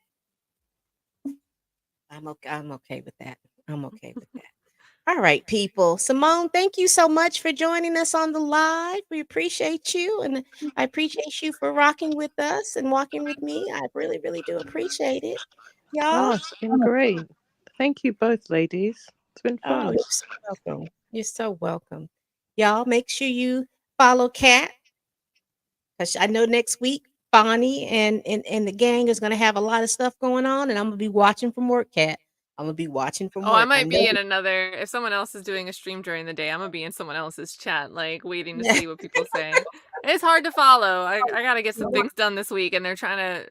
I'm okay with that. I'm okay with that. All right, people. Simone, thank you so much for joining us on the live. We appreciate you, and I appreciate you for rocking with us and walking with me. I really, really do appreciate it. Oh, Y'all. it's been great. Thank you both, ladies. It's been Oh, fun. you're so welcome. You're so welcome. Y'all, make sure you follow Kat, because I know next week Bonnie and the gang is going to have a lot of stuff going on, and I'm going to be watching from work, Kat. I'm going to be watching from Oh, I work. might be in another. If someone else is doing a stream during the day, I'm gonna be in someone else's chat, like waiting to see what people say. It's hard to follow. I gotta get some things done this week, and they're trying to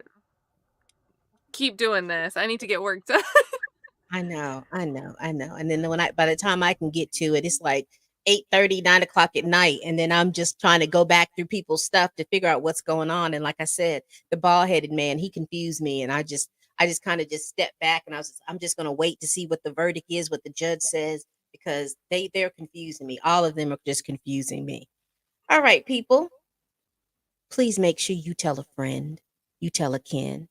keep doing this. I need to get work done. I know. And then by the time I can get to it, it's like 8:30, 9 o'clock at night. And then I'm just trying to go back through people's stuff to figure out what's going on. And like I said, the bald headed man, he confused me. And I just kind of just stepped back and I'm just gonna wait to see what the verdict is, what the judge says, because they're confusing me. All of them are just confusing me. All right, people. Please make sure you tell a friend, you tell a kin,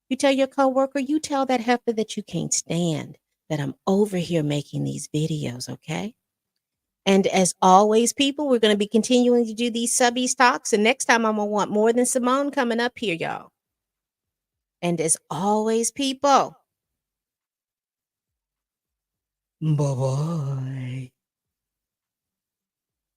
you tell your coworker, you tell that heifer that you can't stand that I'm over here making these videos, okay? And as always, people, we're going to be continuing to do these subbies talks. And next time, I'm going to want more than Simone coming up here, y'all. And as always, people, bye-bye.